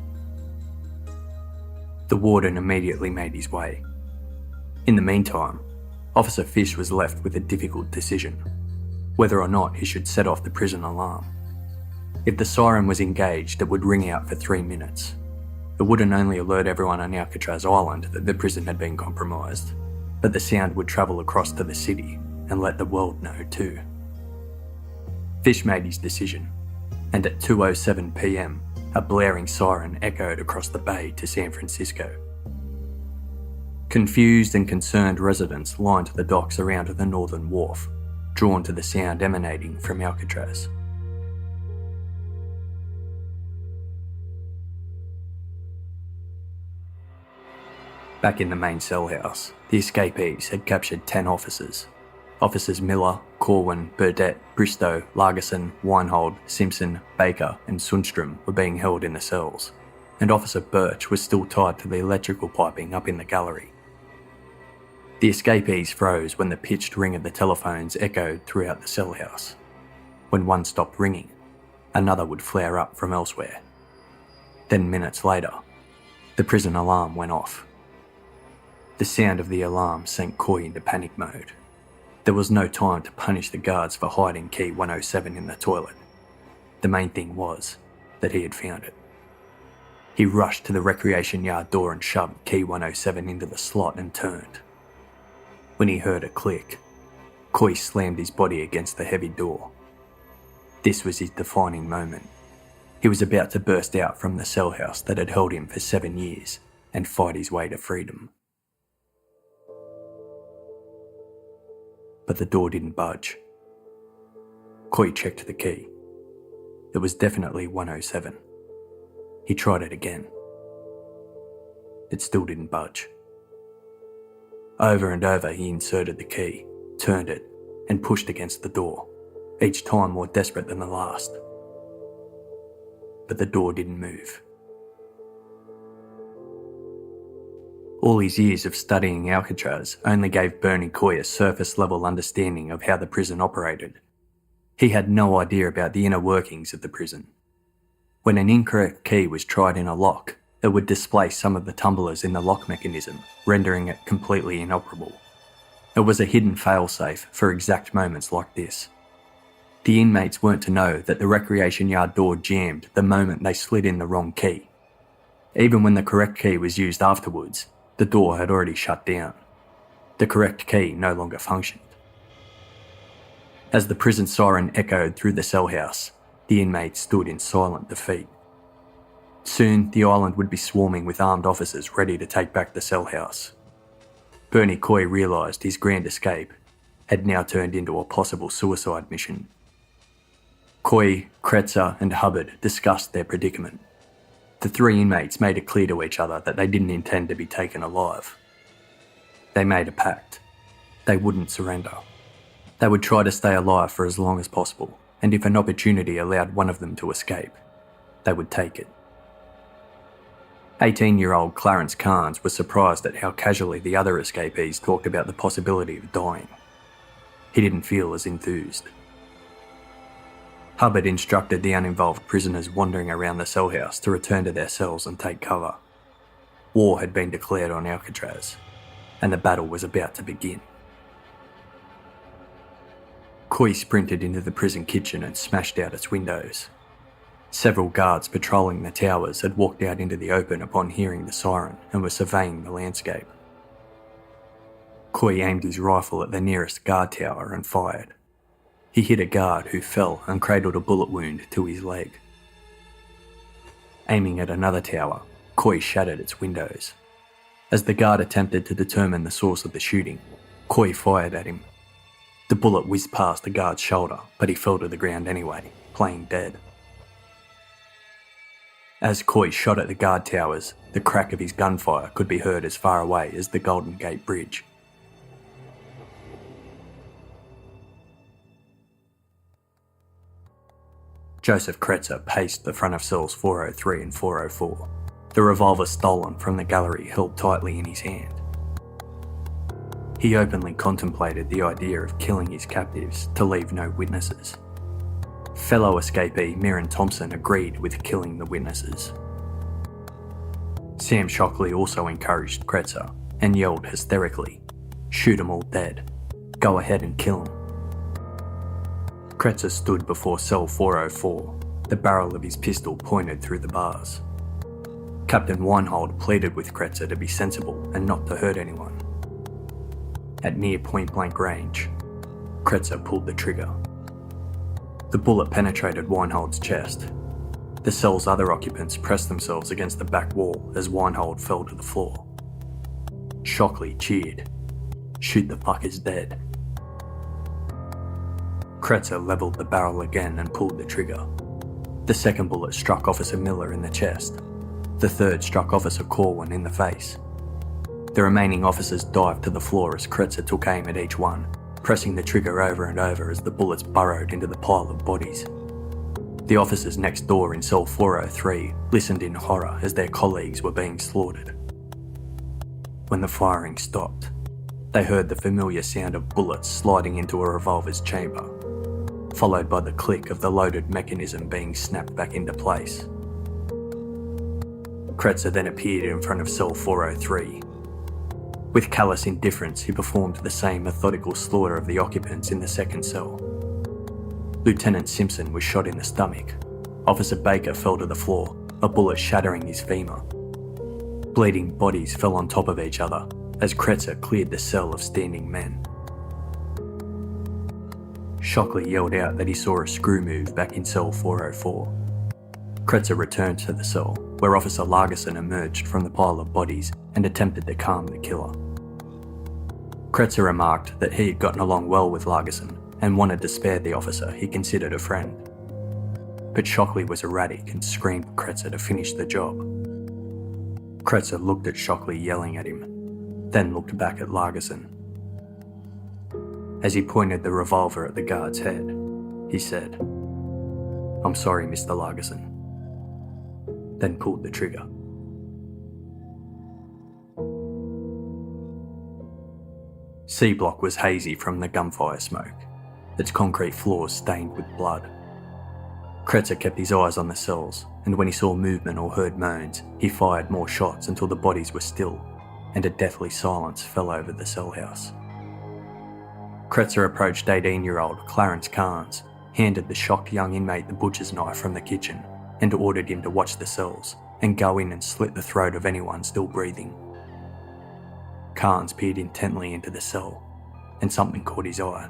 The warden immediately made his way. In the meantime, Officer Fish was left with a difficult decision, whether or not he should set off the prison alarm. If the siren was engaged, it would ring out for 3 minutes. It wouldn't only alert everyone on Alcatraz Island that the prison had been compromised, but the sound would travel across to the city and let the world know too. Fish made his decision, and at 2:07 p.m, a blaring siren echoed across the bay to San Francisco. Confused and concerned residents lined the docks around the northern wharf, drawn to the sound emanating from Alcatraz. Back in the main cell house, the escapees had captured 10 officers. Officers Miller, Corwin, Burdett, Bristow, Largerson, Weinhold, Simpson, Baker and Sundstrom were being held in the cells, and Officer Birch was still tied to the electrical piping up in the gallery. The escapees froze when the pitched ring of the telephones echoed throughout the cell house. When one stopped ringing, another would flare up from elsewhere. Then minutes later, the prison alarm went off. The sound of the alarm sent Coy into panic mode. There was no time to punish the guards for hiding key 107 in the toilet. The main thing was that he had found it. He rushed to the recreation yard door and shoved key 107 into the slot and turned. When he heard a click, Coy slammed his body against the heavy door. This was his defining moment. He was about to burst out from the cell house that had held him for 7 years and fight his way to freedom. But the door didn't budge. Coy checked the key. It was definitely 107. He tried it again. It still didn't budge. Over and over he inserted the key, turned it, and pushed against the door, each time more desperate than the last. But the door didn't move. All his years of studying Alcatraz only gave Bernie Coy a surface-level understanding of how the prison operated. He had no idea about the inner workings of the prison. When an incorrect key was tried in a lock, it would displace some of the tumblers in the lock mechanism, rendering it completely inoperable. It was a hidden failsafe for exact moments like this. The inmates weren't to know that the recreation yard door jammed the moment they slid in the wrong key. Even when the correct key was used afterwards, the door had already shut down. The correct key no longer functioned. As the prison siren echoed through the cell house, the inmates stood in silent defeat. Soon, the island would be swarming with armed officers ready to take back the cell house. Bernie Coy realised his grand escape had now turned into a possible suicide mission. Coy, Kretzer and Hubbard discussed their predicament. The three inmates made it clear to each other that they didn't intend to be taken alive. They made a pact. They wouldn't surrender. They would try to stay alive for as long as possible, and if an opportunity allowed one of them to escape, they would take it. 18-year-old Clarence Carnes was surprised at how casually the other escapees talked about the possibility of dying. He didn't feel as enthused. Hubbard instructed the uninvolved prisoners wandering around the cell house to return to their cells and take cover. War had been declared on Alcatraz, and the battle was about to begin. Coy sprinted into the prison kitchen and smashed out its windows. Several guards patrolling the towers had walked out into the open upon hearing the siren and were surveying the landscape. Coy aimed his rifle at the nearest guard tower and fired. He hit a guard who fell and cradled a bullet wound to his leg. Aiming at another tower, Coy shattered its windows. As the guard attempted to determine the source of the shooting, Coy fired at him. The bullet whizzed past the guard's shoulder, but he fell to the ground anyway, playing dead. As Coy shot at the guard towers, the crack of his gunfire could be heard as far away as the Golden Gate Bridge. Joseph Kretzer paced the front of cells 403 and 404, the revolver stolen from the gallery held tightly in his hand. He openly contemplated the idea of killing his captives to leave no witnesses. Fellow escapee Mirren Thompson agreed with killing the witnesses. Sam Shockley also encouraged Kretzer and yelled hysterically, "Shoot 'em all dead. Go ahead and kill 'em." Kretzer stood before cell 404, the barrel of his pistol pointed through the bars. Captain Weinhold pleaded with Kretzer to be sensible and not to hurt anyone. At near point-blank range, Kretzer pulled the trigger. The bullet penetrated Weinhold's chest. The cell's other occupants pressed themselves against the back wall as Weinhold fell to the floor. Shockley cheered, "Shoot the fuckers dead." Kretzer levelled the barrel again and pulled the trigger. The second bullet struck Officer Miller in the chest. The third struck Officer Corwin in the face. The remaining officers dived to the floor as Kretzer took aim at each one, pressing the trigger over and over as the bullets burrowed into the pile of bodies. The officers next door in cell 403 listened in horror as their colleagues were being slaughtered. When the firing stopped, they heard the familiar sound of bullets sliding into a revolver's chamber, followed by the click of the loaded mechanism being snapped back into place. Kretzer then appeared in front of cell 403. With callous indifference, he performed the same methodical slaughter of the occupants in the second cell. Lieutenant Simpson was shot in the stomach. Officer Baker fell to the floor, a bullet shattering his femur. Bleeding bodies fell on top of each other as Kretzer cleared the cell of standing men. Shockley yelled out that he saw a screw move back in cell 404. Kretzer returned to the cell, where Officer Largerson emerged from the pile of bodies and attempted to calm the killer. Kretzer remarked that he had gotten along well with Largerson and wanted to spare the officer he considered a friend. But Shockley was erratic and screamed at Kretzer to finish the job. Kretzer looked at Shockley yelling at him, then looked back at Largerson. As he pointed the revolver at the guard's head, he said, "I'm sorry, Mr. Largerson," then pulled the trigger. C Block was hazy from the gunfire smoke, its concrete floors stained with blood. Kretzer kept his eyes on the cells, and when he saw movement or heard moans, he fired more shots until the bodies were still, and a deathly silence fell over the cell house. Kretzer approached 18-year-old Clarence Carnes, handed the shocked young inmate the butcher's knife from the kitchen, and ordered him to watch the cells and go in and slit the throat of anyone still breathing. Carnes peered intently into the cell, and something caught his eye.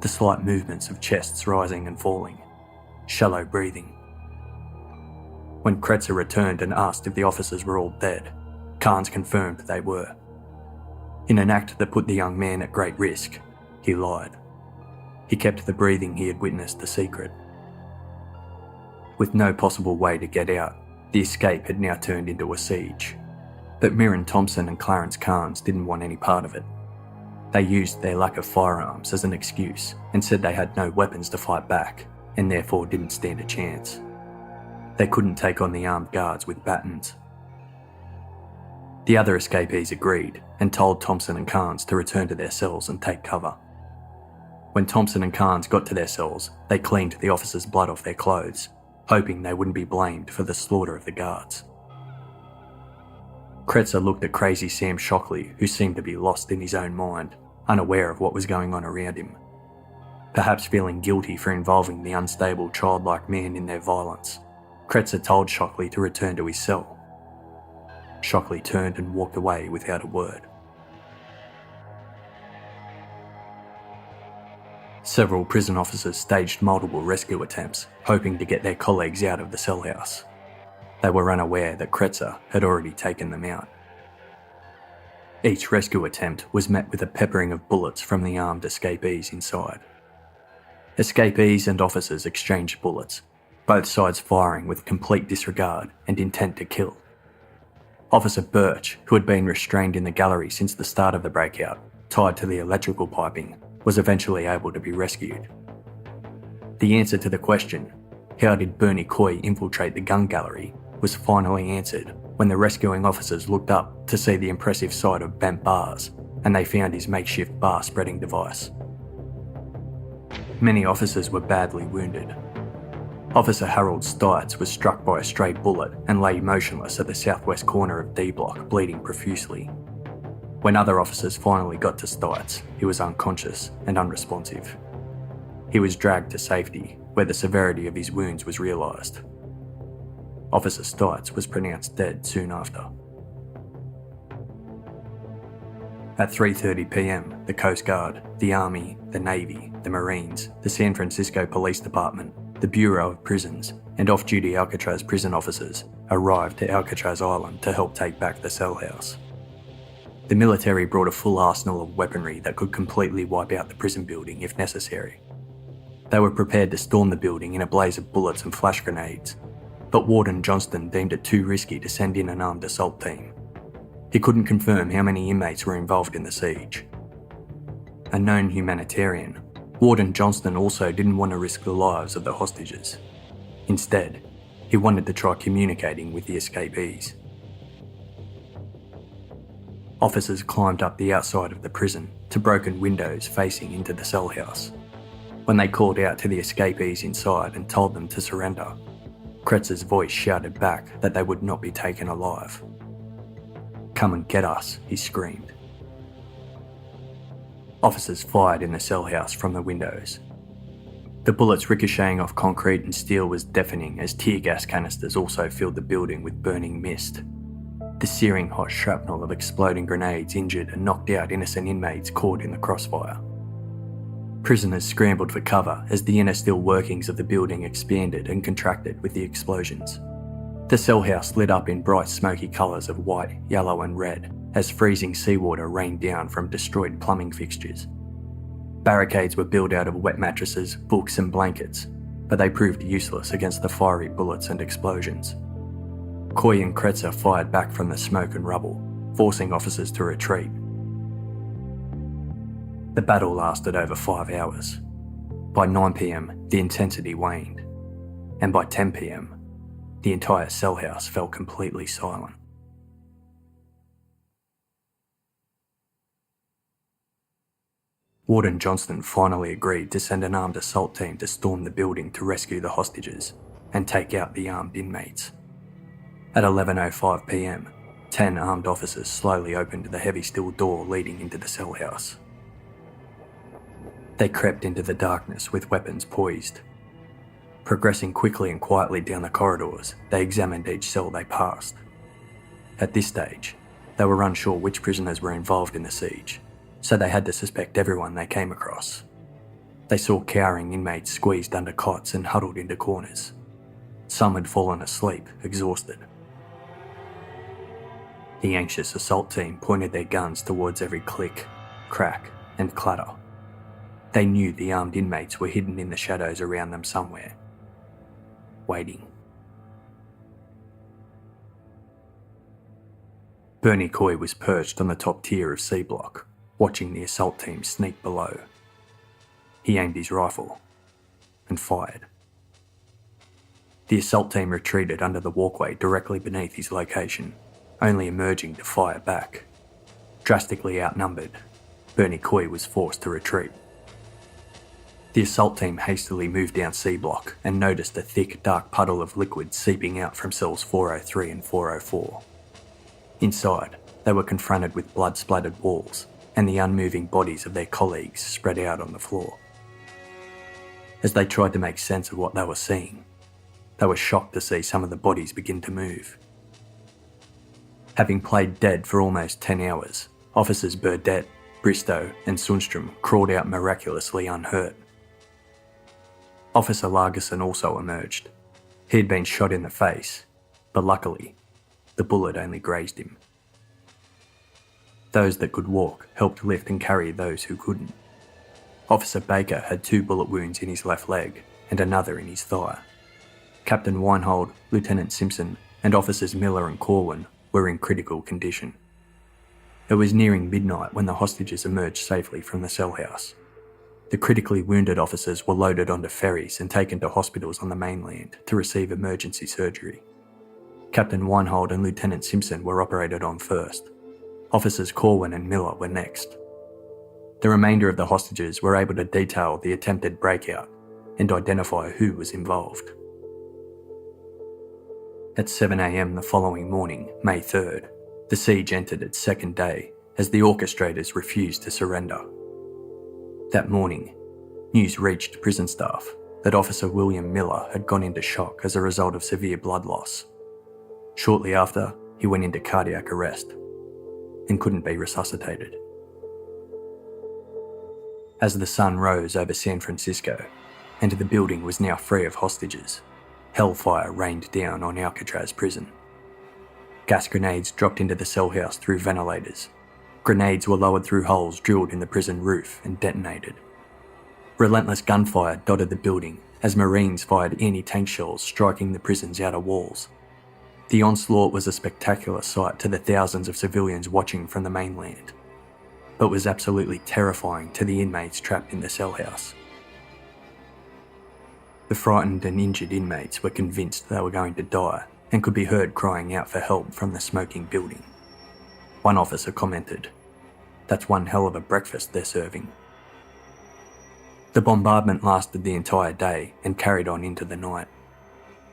The slight movements of chests rising and falling, shallow breathing. When Kretzer returned and asked if the officers were all dead, Carnes confirmed they were. In an act that put the young man at great risk, he lied. He kept the breathing he had witnessed a secret. With no possible way to get out, the escape had now turned into a siege. But Mirren Thompson and Clarence Carnes didn't want any part of it. They used their lack of firearms as an excuse and said they had no weapons to fight back and therefore didn't stand a chance. They couldn't take on the armed guards with batons. The other escapees agreed and told Thompson and Carnes to return to their cells and take cover. When Thompson and Carnes got to their cells, they cleaned the officers' blood off their clothes, hoping they wouldn't be blamed for the slaughter of the guards. Kretzer looked at crazy Sam Shockley, who seemed to be lost in his own mind, unaware of what was going on around him. Perhaps feeling guilty for involving the unstable, childlike man in their violence, Kretzer told Shockley to return to his cell. Shockley turned and walked away without a word. Several prison officers staged multiple rescue attempts, hoping to get their colleagues out of the cell house. They were unaware that Kretzer had already taken them out. Each rescue attempt was met with a peppering of bullets from the armed escapees inside. Escapees and officers exchanged bullets, both sides firing with complete disregard and intent to kill. Officer Birch, who had been restrained in the gallery since the start of the breakout, tied to the electrical piping, was eventually able to be rescued. The answer to the question, how did Bernie Coy infiltrate the gun gallery, was finally answered when the rescuing officers looked up to see the impressive sight of bent bars, and they found his makeshift bar spreading device. Many officers were badly wounded. Officer Harold Stites was struck by a stray bullet and lay motionless at the southwest corner of D Block, bleeding profusely. When other officers finally got to Stites, he was unconscious and unresponsive. He was dragged to safety, where the severity of his wounds was realised. Officer Stites was pronounced dead soon after. At 3:30 p.m, the Coast Guard, the Army, the Navy, the Marines, the San Francisco Police Department, the Bureau of Prisons, and off-duty Alcatraz prison officers arrived to Alcatraz Island to help take back the cell house. The military brought a full arsenal of weaponry that could completely wipe out the prison building if necessary. They were prepared to storm the building in a blaze of bullets and flash grenades, but Warden Joslyn deemed it too risky to send in an armed assault team. He couldn't confirm how many inmates were involved in the siege. A known humanitarian, Warden Joslyn also didn't want to risk the lives of the hostages. Instead, he wanted to try communicating with the escapees. Officers climbed up the outside of the prison to broken windows facing into the cell house. When they called out to the escapees inside and told them to surrender, Kretz's voice shouted back that they would not be taken alive. "Come and get us," he screamed. Officers fired in the cell house from the windows. The bullets ricocheting off concrete and steel was deafening as tear gas canisters also filled the building with burning mist. The searing hot shrapnel of exploding grenades injured and knocked out innocent inmates caught in the crossfire. Prisoners scrambled for cover as the inner steel workings of the building expanded and contracted with the explosions. The cell house lit up in bright smoky colours of white, yellow and red as freezing seawater rained down from destroyed plumbing fixtures. Barricades were built out of wet mattresses, books and blankets, but they proved useless against the fiery bullets and explosions. Coy and Kretzer fired back from the smoke and rubble, forcing officers to retreat. The battle lasted over 5 hours. By 9 p.m, the intensity waned, and by 10 p.m, the entire cell house fell completely silent. Warden Johnson finally agreed to send an armed assault team to storm the building to rescue the hostages and take out the armed inmates. At 11:05 p.m, 10 armed officers slowly opened the heavy steel door leading into the cell house. They crept into the darkness with weapons poised. Progressing quickly and quietly down the corridors, they examined each cell they passed. At this stage, they were unsure which prisoners were involved in the siege, so they had to suspect everyone they came across. They saw cowering inmates squeezed under cots and huddled into corners. Some had fallen asleep, exhausted. The anxious assault team pointed their guns towards every click, crack, and clatter. They knew the armed inmates were hidden in the shadows around them somewhere, waiting. Bernie Coy was perched on the top tier of C block, watching the assault team sneak below. He aimed his rifle and fired. The assault team retreated under the walkway directly beneath his location, only emerging to fire back. Drastically outnumbered, Bernie Coy was forced to retreat. The assault team hastily moved down C block and noticed a thick, dark puddle of liquid seeping out from cells 403 and 404. Inside, they were confronted with blood-splattered walls and the unmoving bodies of their colleagues spread out on the floor. As they tried to make sense of what they were seeing, they were shocked to see some of the bodies begin to move. Having played dead for almost 10 hours, Officers Burdett, Bristow and Sundstrom crawled out miraculously unhurt. Officer Largerson also emerged. He had been shot in the face, but luckily, the bullet only grazed him. Those that could walk helped lift and carry those who couldn't. Officer Baker had 2 bullet wounds in his left leg and another in his thigh. Captain Weinhold, Lieutenant Simpson and Officers Miller and Corwin were in critical condition. It was nearing midnight when the hostages emerged safely from the cell house. The critically wounded officers were loaded onto ferries and taken to hospitals on the mainland to receive emergency surgery. Captain Weinhold and Lieutenant Simpson were operated on first. Officers Corwin and Miller were next. The remainder of the hostages were able to detail the attempted breakout and identify who was involved. At 7 a.m. the following morning, May 3rd, the siege entered its second day as the orchestrators refused to surrender. That morning, news reached prison staff that Officer William Miller had gone into shock as a result of severe blood loss. Shortly after, he went into cardiac arrest and couldn't be resuscitated. As the sun rose over San Francisco and the building was now free of hostages, hellfire rained down on Alcatraz Prison. Gas grenades dropped into the cell house through ventilators. Grenades were lowered through holes drilled in the prison roof and detonated. Relentless gunfire dotted the building as Marines fired anti-tank shells striking the prison's outer walls. The onslaught was a spectacular sight to the thousands of civilians watching from the mainland, but was absolutely terrifying to the inmates trapped in the cell house. The frightened and injured inmates were convinced they were going to die and could be heard crying out for help from the smoking building. One officer commented, "That's one hell of a breakfast they're serving." The bombardment lasted the entire day and carried on into the night.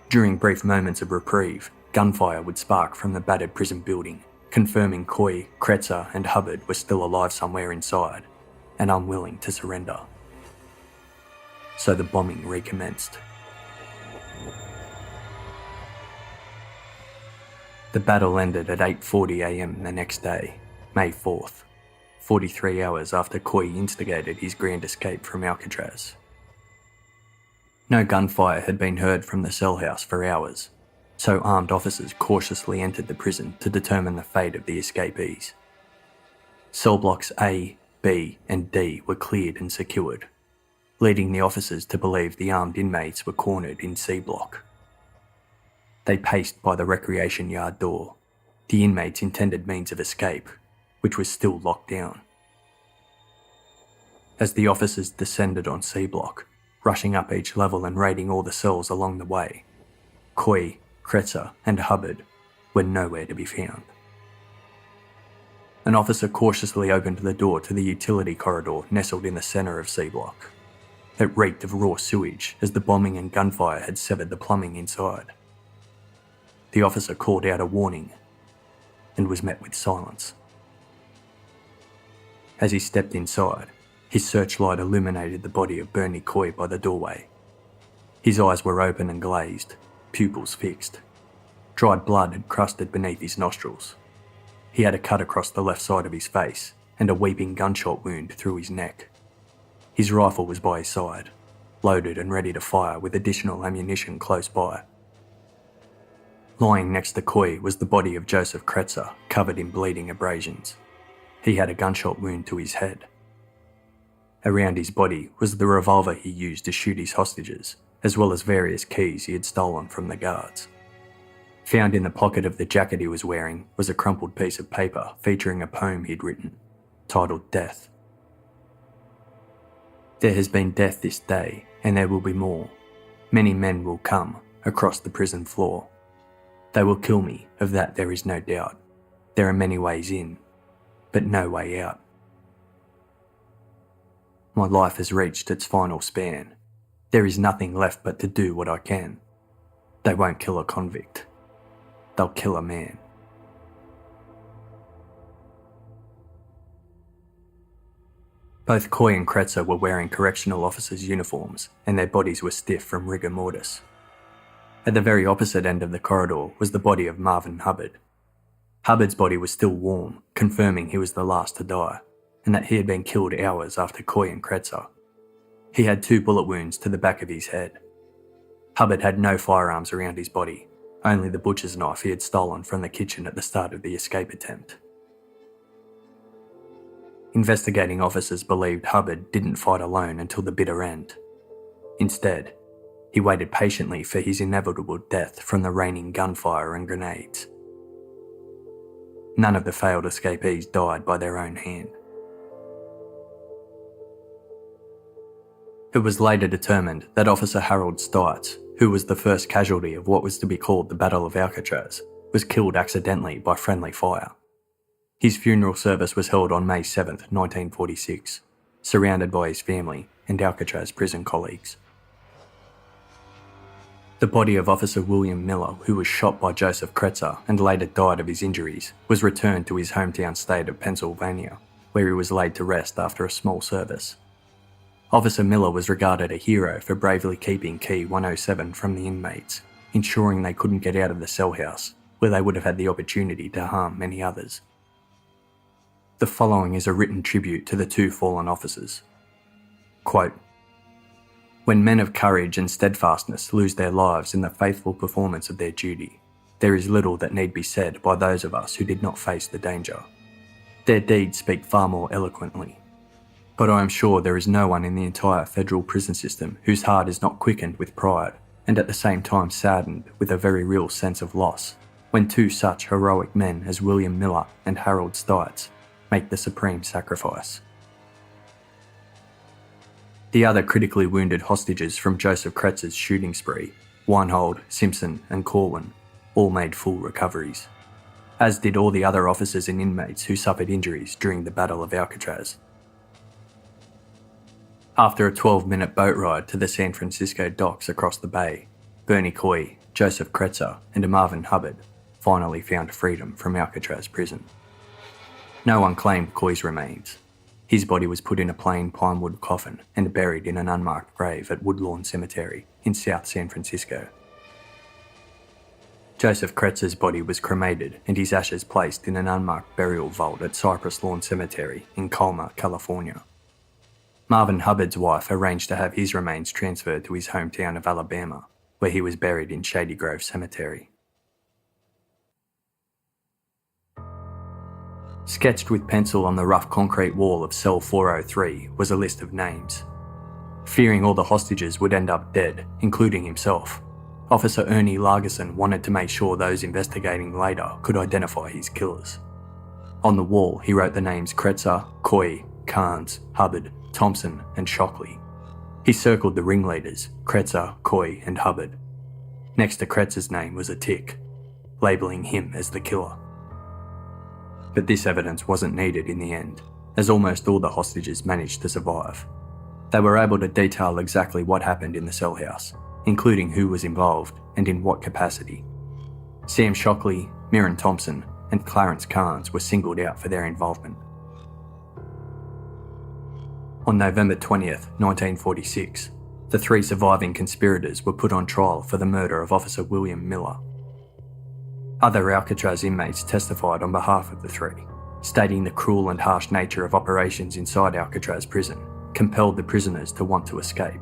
During brief moments of reprieve, gunfire would spark from the battered prison building, confirming Coy, Kretzer and Hubbard were still alive somewhere inside and unwilling to surrender. So the bombing recommenced. The battle ended at 8:40 a.m. the next day, May 4th, 43 hours after Coy instigated his grand escape from Alcatraz. No gunfire had been heard from the cell house for hours, so armed officers cautiously entered the prison to determine the fate of the escapees. Cell blocks A, B and D were cleared and secured, leading the officers to believe the armed inmates were cornered in C block. They paced by the recreation yard door, the inmates' intended means of escape, which was still locked down. As the officers descended on C block, rushing up each level and raiding all the cells along the way, Coy, Kretzer and Hubbard were nowhere to be found. An officer cautiously opened the door to the utility corridor nestled in the centre of C block. It reeked of raw sewage as the bombing and gunfire had severed the plumbing inside. The officer called out a warning and was met with silence. As he stepped inside, his searchlight illuminated the body of Bernie Coy by the doorway. His eyes were open and glazed, pupils fixed. Dried blood had crusted beneath his nostrils. He had a cut across the left side of his face and a weeping gunshot wound through his neck. His rifle was by his side, loaded and ready to fire with additional ammunition close by. Lying next to Coy was the body of Joseph Kretzer, covered in bleeding abrasions. He had a gunshot wound to his head. Around his body was the revolver he used to shoot his hostages, as well as various keys he had stolen from the guards. Found in the pocket of the jacket he was wearing was a crumpled piece of paper featuring a poem he'd written, titled Death. There has been death this day, and there will be more. Many men will come across the prison floor. They will kill me, of that there is no doubt. There are many ways in, but no way out. My life has reached its final span. There is nothing left but to do what I can. They won't kill a convict. They'll kill a man. Both Coy and Kretzer were wearing correctional officers' uniforms, and their bodies were stiff from rigor mortis. At the very opposite end of the corridor was the body of Marvin Hubbard. Hubbard's body was still warm, confirming he was the last to die, and that he had been killed hours after Coy and Kretzer. He had 2 bullet wounds to the back of his head. Hubbard had no firearms around his body, only the butcher's knife he had stolen from the kitchen at the start of the escape attempt. Investigating officers believed Hubbard didn't fight alone until the bitter end. Instead, he waited patiently for his inevitable death from the raining gunfire and grenades. None of the failed escapees died by their own hand. It was later determined that Officer Harold Stites, who was the first casualty of what was to be called the Battle of Alcatraz, was killed accidentally by friendly fire. His funeral service was held on May 7, 1946, surrounded by his family and Alcatraz prison colleagues. The body of Officer William Miller, who was shot by Joseph Kretzer and later died of his injuries, was returned to his hometown state of Pennsylvania, where he was laid to rest after a small service. Officer Miller was regarded a hero for bravely keeping Key 107 from the inmates, ensuring they couldn't get out of the cell house, where they would have had the opportunity to harm many others. The following is a written tribute to the 2 fallen officers. Quote, "When men of courage and steadfastness lose their lives in the faithful performance of their duty, there is little that need be said by those of us who did not face the danger. Their deeds speak far more eloquently. But I am sure there is no one in the entire federal prison system whose heart is not quickened with pride and at the same time saddened with a very real sense of loss when two such heroic men as William Miller and Harold Stites make the supreme sacrifice. The other critically wounded hostages from Joseph Kretzer's shooting spree, Weinhold, Simpson and Corwin, all made full recoveries, as did all the other officers and inmates who suffered injuries during the Battle of Alcatraz. After a 12-minute boat ride to the San Francisco docks across the bay, Bernie Coy, Joseph Kretzer and Marvin Hubbard finally found freedom from Alcatraz Prison. No one claimed Coy's remains. His body was put in a plain pinewood coffin and buried in an unmarked grave at Woodlawn Cemetery in South San Francisco. Joseph Kretzer's body was cremated and his ashes placed in an unmarked burial vault at Cypress Lawn Cemetery in Colma, California. Marvin Hubbard's wife arranged to have his remains transferred to his hometown of Alabama, where he was buried in Shady Grove Cemetery. Sketched with pencil on the rough concrete wall of cell 403 was a list of names. Fearing all the hostages would end up dead, including himself, Officer Ernie Largerson wanted to make sure those investigating later could identify his killers. On the wall, he wrote the names Kretzer, Coy, Carnes, Hubbard, Thompson and Shockley. He circled the ringleaders, Kretzer, Coy and Hubbard. Next to Kretzer's name was a tick, labelling him as the killer. But this evidence wasn't needed in the end, as almost all the hostages managed to survive. They were able to detail exactly what happened in the cell house, including who was involved and in what capacity. Sam Shockley, Mirren Thompson and Clarence Carnes were singled out for their involvement. On November 20th, 1946, the three surviving conspirators were put on trial for the murder of Officer William Miller. Other Alcatraz inmates testified on behalf of the three, stating the cruel and harsh nature of operations inside Alcatraz Prison compelled the prisoners to want to escape,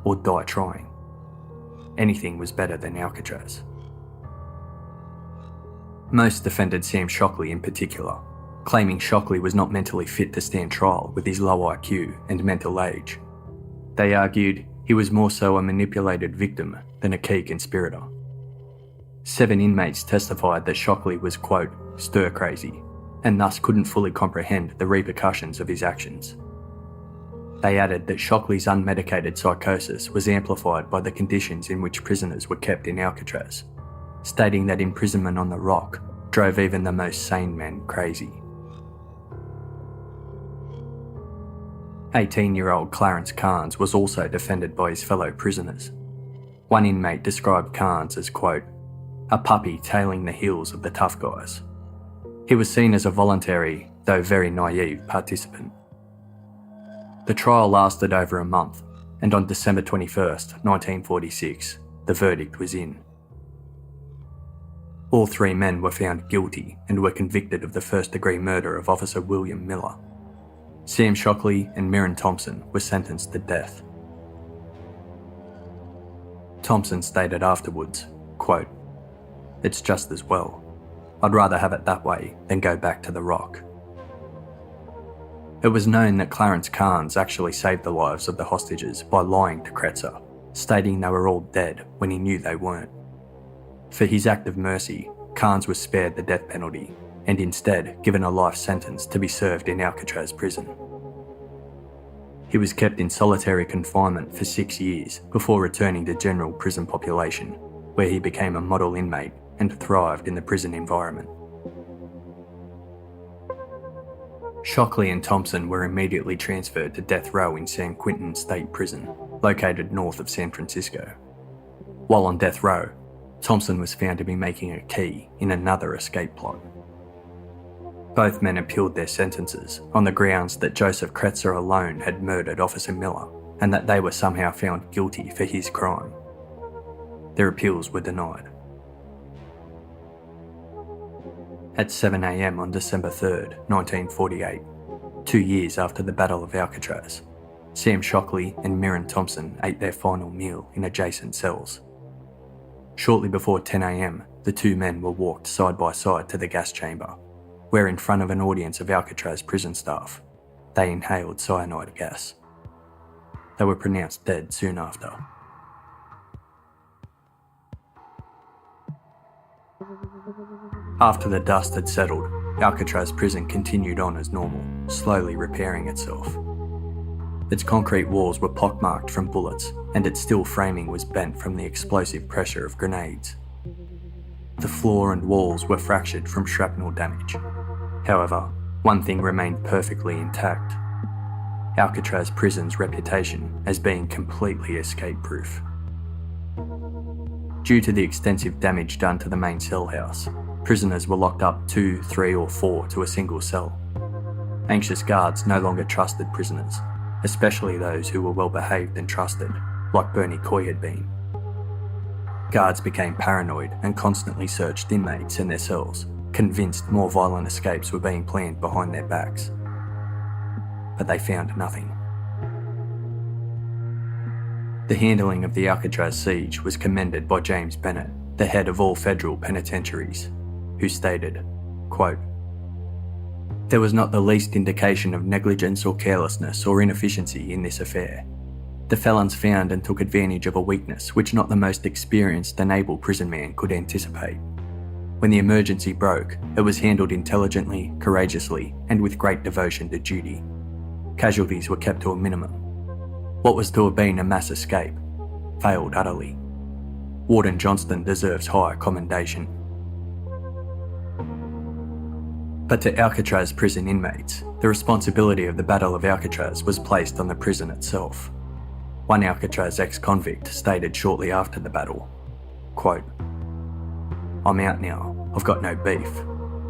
or die trying. Anything was better than Alcatraz. Most defended Sam Shockley in particular, claiming Shockley was not mentally fit to stand trial with his low IQ and mental age. They argued he was more so a manipulated victim than a key conspirator. 7 inmates testified that Shockley was, quote, stir-crazy, and thus couldn't fully comprehend the repercussions of his actions. They added that Shockley's unmedicated psychosis was amplified by the conditions in which prisoners were kept in Alcatraz, stating that imprisonment on the Rock drove even the most sane men crazy. 18-year-old Clarence Carnes was also defended by his fellow prisoners. One inmate described Carnes as, quote, a puppy tailing the heels of the tough guys. He was seen as a voluntary, though very naive, participant. The trial lasted over a month, and on December 21st, 1946, the verdict was in. All 3 men were found guilty and were convicted of the first-degree murder of Officer William Miller. Sam Shockley and Mirren Thompson were sentenced to death. Thompson stated afterwards, quote, it's just as well. I'd rather have it that way than go back to the Rock. It was known that Clarence Carnes actually saved the lives of the hostages by lying to Kretzer, stating they were all dead when he knew they weren't. For his act of mercy, Carnes was spared the death penalty and instead given a life sentence to be served in Alcatraz Prison. He was kept in solitary confinement for 6 years before returning to general prison population, where he became a model inmate and thrived in the prison environment. Shockley and Thompson were immediately transferred to death row in San Quentin State Prison, located north of San Francisco. While on death row, Thompson was found to be making a key in another escape plot. Both men appealed their sentences on the grounds that Joseph Kretzer alone had murdered Officer Miller and that they were somehow found guilty for his crime. Their appeals were denied. At 7 a.m. on December 3rd, 1948, 2 years after the Battle of Alcatraz, Sam Shockley and Mirren Thompson ate their final meal in adjacent cells. Shortly before 10 a.m, the 2 men were walked side by side to the gas chamber, where in front of an audience of Alcatraz prison staff, they inhaled cyanide gas. They were pronounced dead soon after. After the dust had settled, Alcatraz Prison continued on as normal, slowly repairing itself. Its concrete walls were pockmarked from bullets, and its steel framing was bent from the explosive pressure of grenades. The floor and walls were fractured from shrapnel damage. However, one thing remained perfectly intact: Alcatraz Prison's reputation as being completely escape-proof. Due to the extensive damage done to the main cell house, prisoners were locked up 2, 3 or 4 to a single cell. Anxious guards no longer trusted prisoners, especially those who were well behaved and trusted, like Bernie Coy had been. Guards became paranoid and constantly searched inmates in their cells, convinced more violent escapes were being planned behind their backs. But they found nothing. The handling of the Alcatraz siege was commended by James Bennett, the head of all federal penitentiaries, who stated, quote, "There was not the least indication of negligence or carelessness or inefficiency in this affair. The felons found and took advantage of a weakness which not the most experienced and able prison man could anticipate. When the emergency broke, it was handled intelligently, courageously, and with great devotion to duty. Casualties were kept to a minimum. What was to have been a mass escape failed utterly. Warden Joslyn deserves high commendation." But to Alcatraz prison inmates, the responsibility of the Battle of Alcatraz was placed on the prison itself. One Alcatraz ex-convict stated shortly after the battle, quote, "I'm out now, I've got no beef.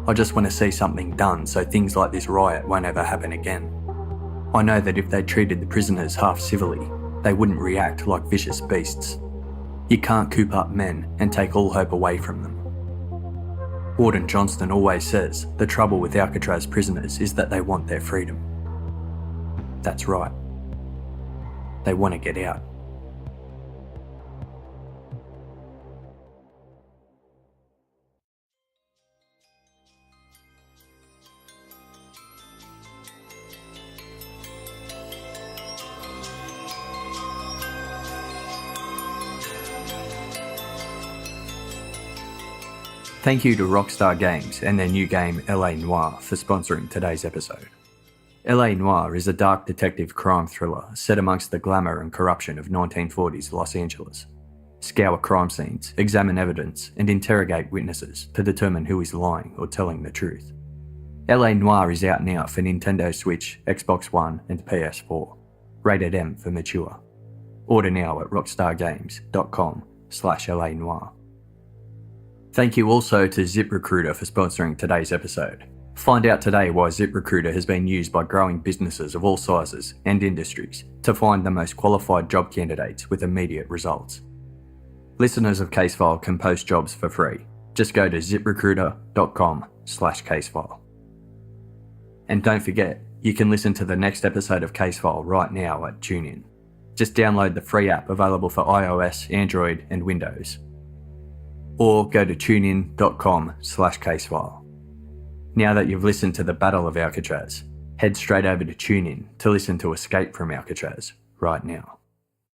I just want to see something done so things like this riot won't ever happen again. I know that if they treated the prisoners half civilly, they wouldn't react like vicious beasts. You can't coop up men and take all hope away from them. Warden Joslyn always says the trouble with Alcatraz prisoners is that they want their freedom. That's right. They want to get out." Thank you to Rockstar Games and their new game LA Noire for sponsoring today's episode. LA Noire is a dark detective crime thriller set amongst the glamour and corruption of 1940s Los Angeles. Scour crime scenes, examine evidence, and interrogate witnesses to determine who is lying or telling the truth. LA Noire is out now for Nintendo Switch, Xbox One, and PS4. Rated M for mature. Order now at rockstargames.com/LA Noire. Thank you also to ZipRecruiter for sponsoring today's episode. Find out today why ZipRecruiter has been used by growing businesses of all sizes and industries to find the most qualified job candidates with immediate results. Listeners of Casefile can post jobs for free. Just go to ziprecruiter.com/casefile. And don't forget, you can listen to the next episode of Casefile right now at TuneIn. Just download the free app available for iOS, Android, and Windows. Or go to tunein.com/casefile. Now that you've listened to the Battle of Alcatraz, head straight over to TuneIn to listen to Escape from Alcatraz right now.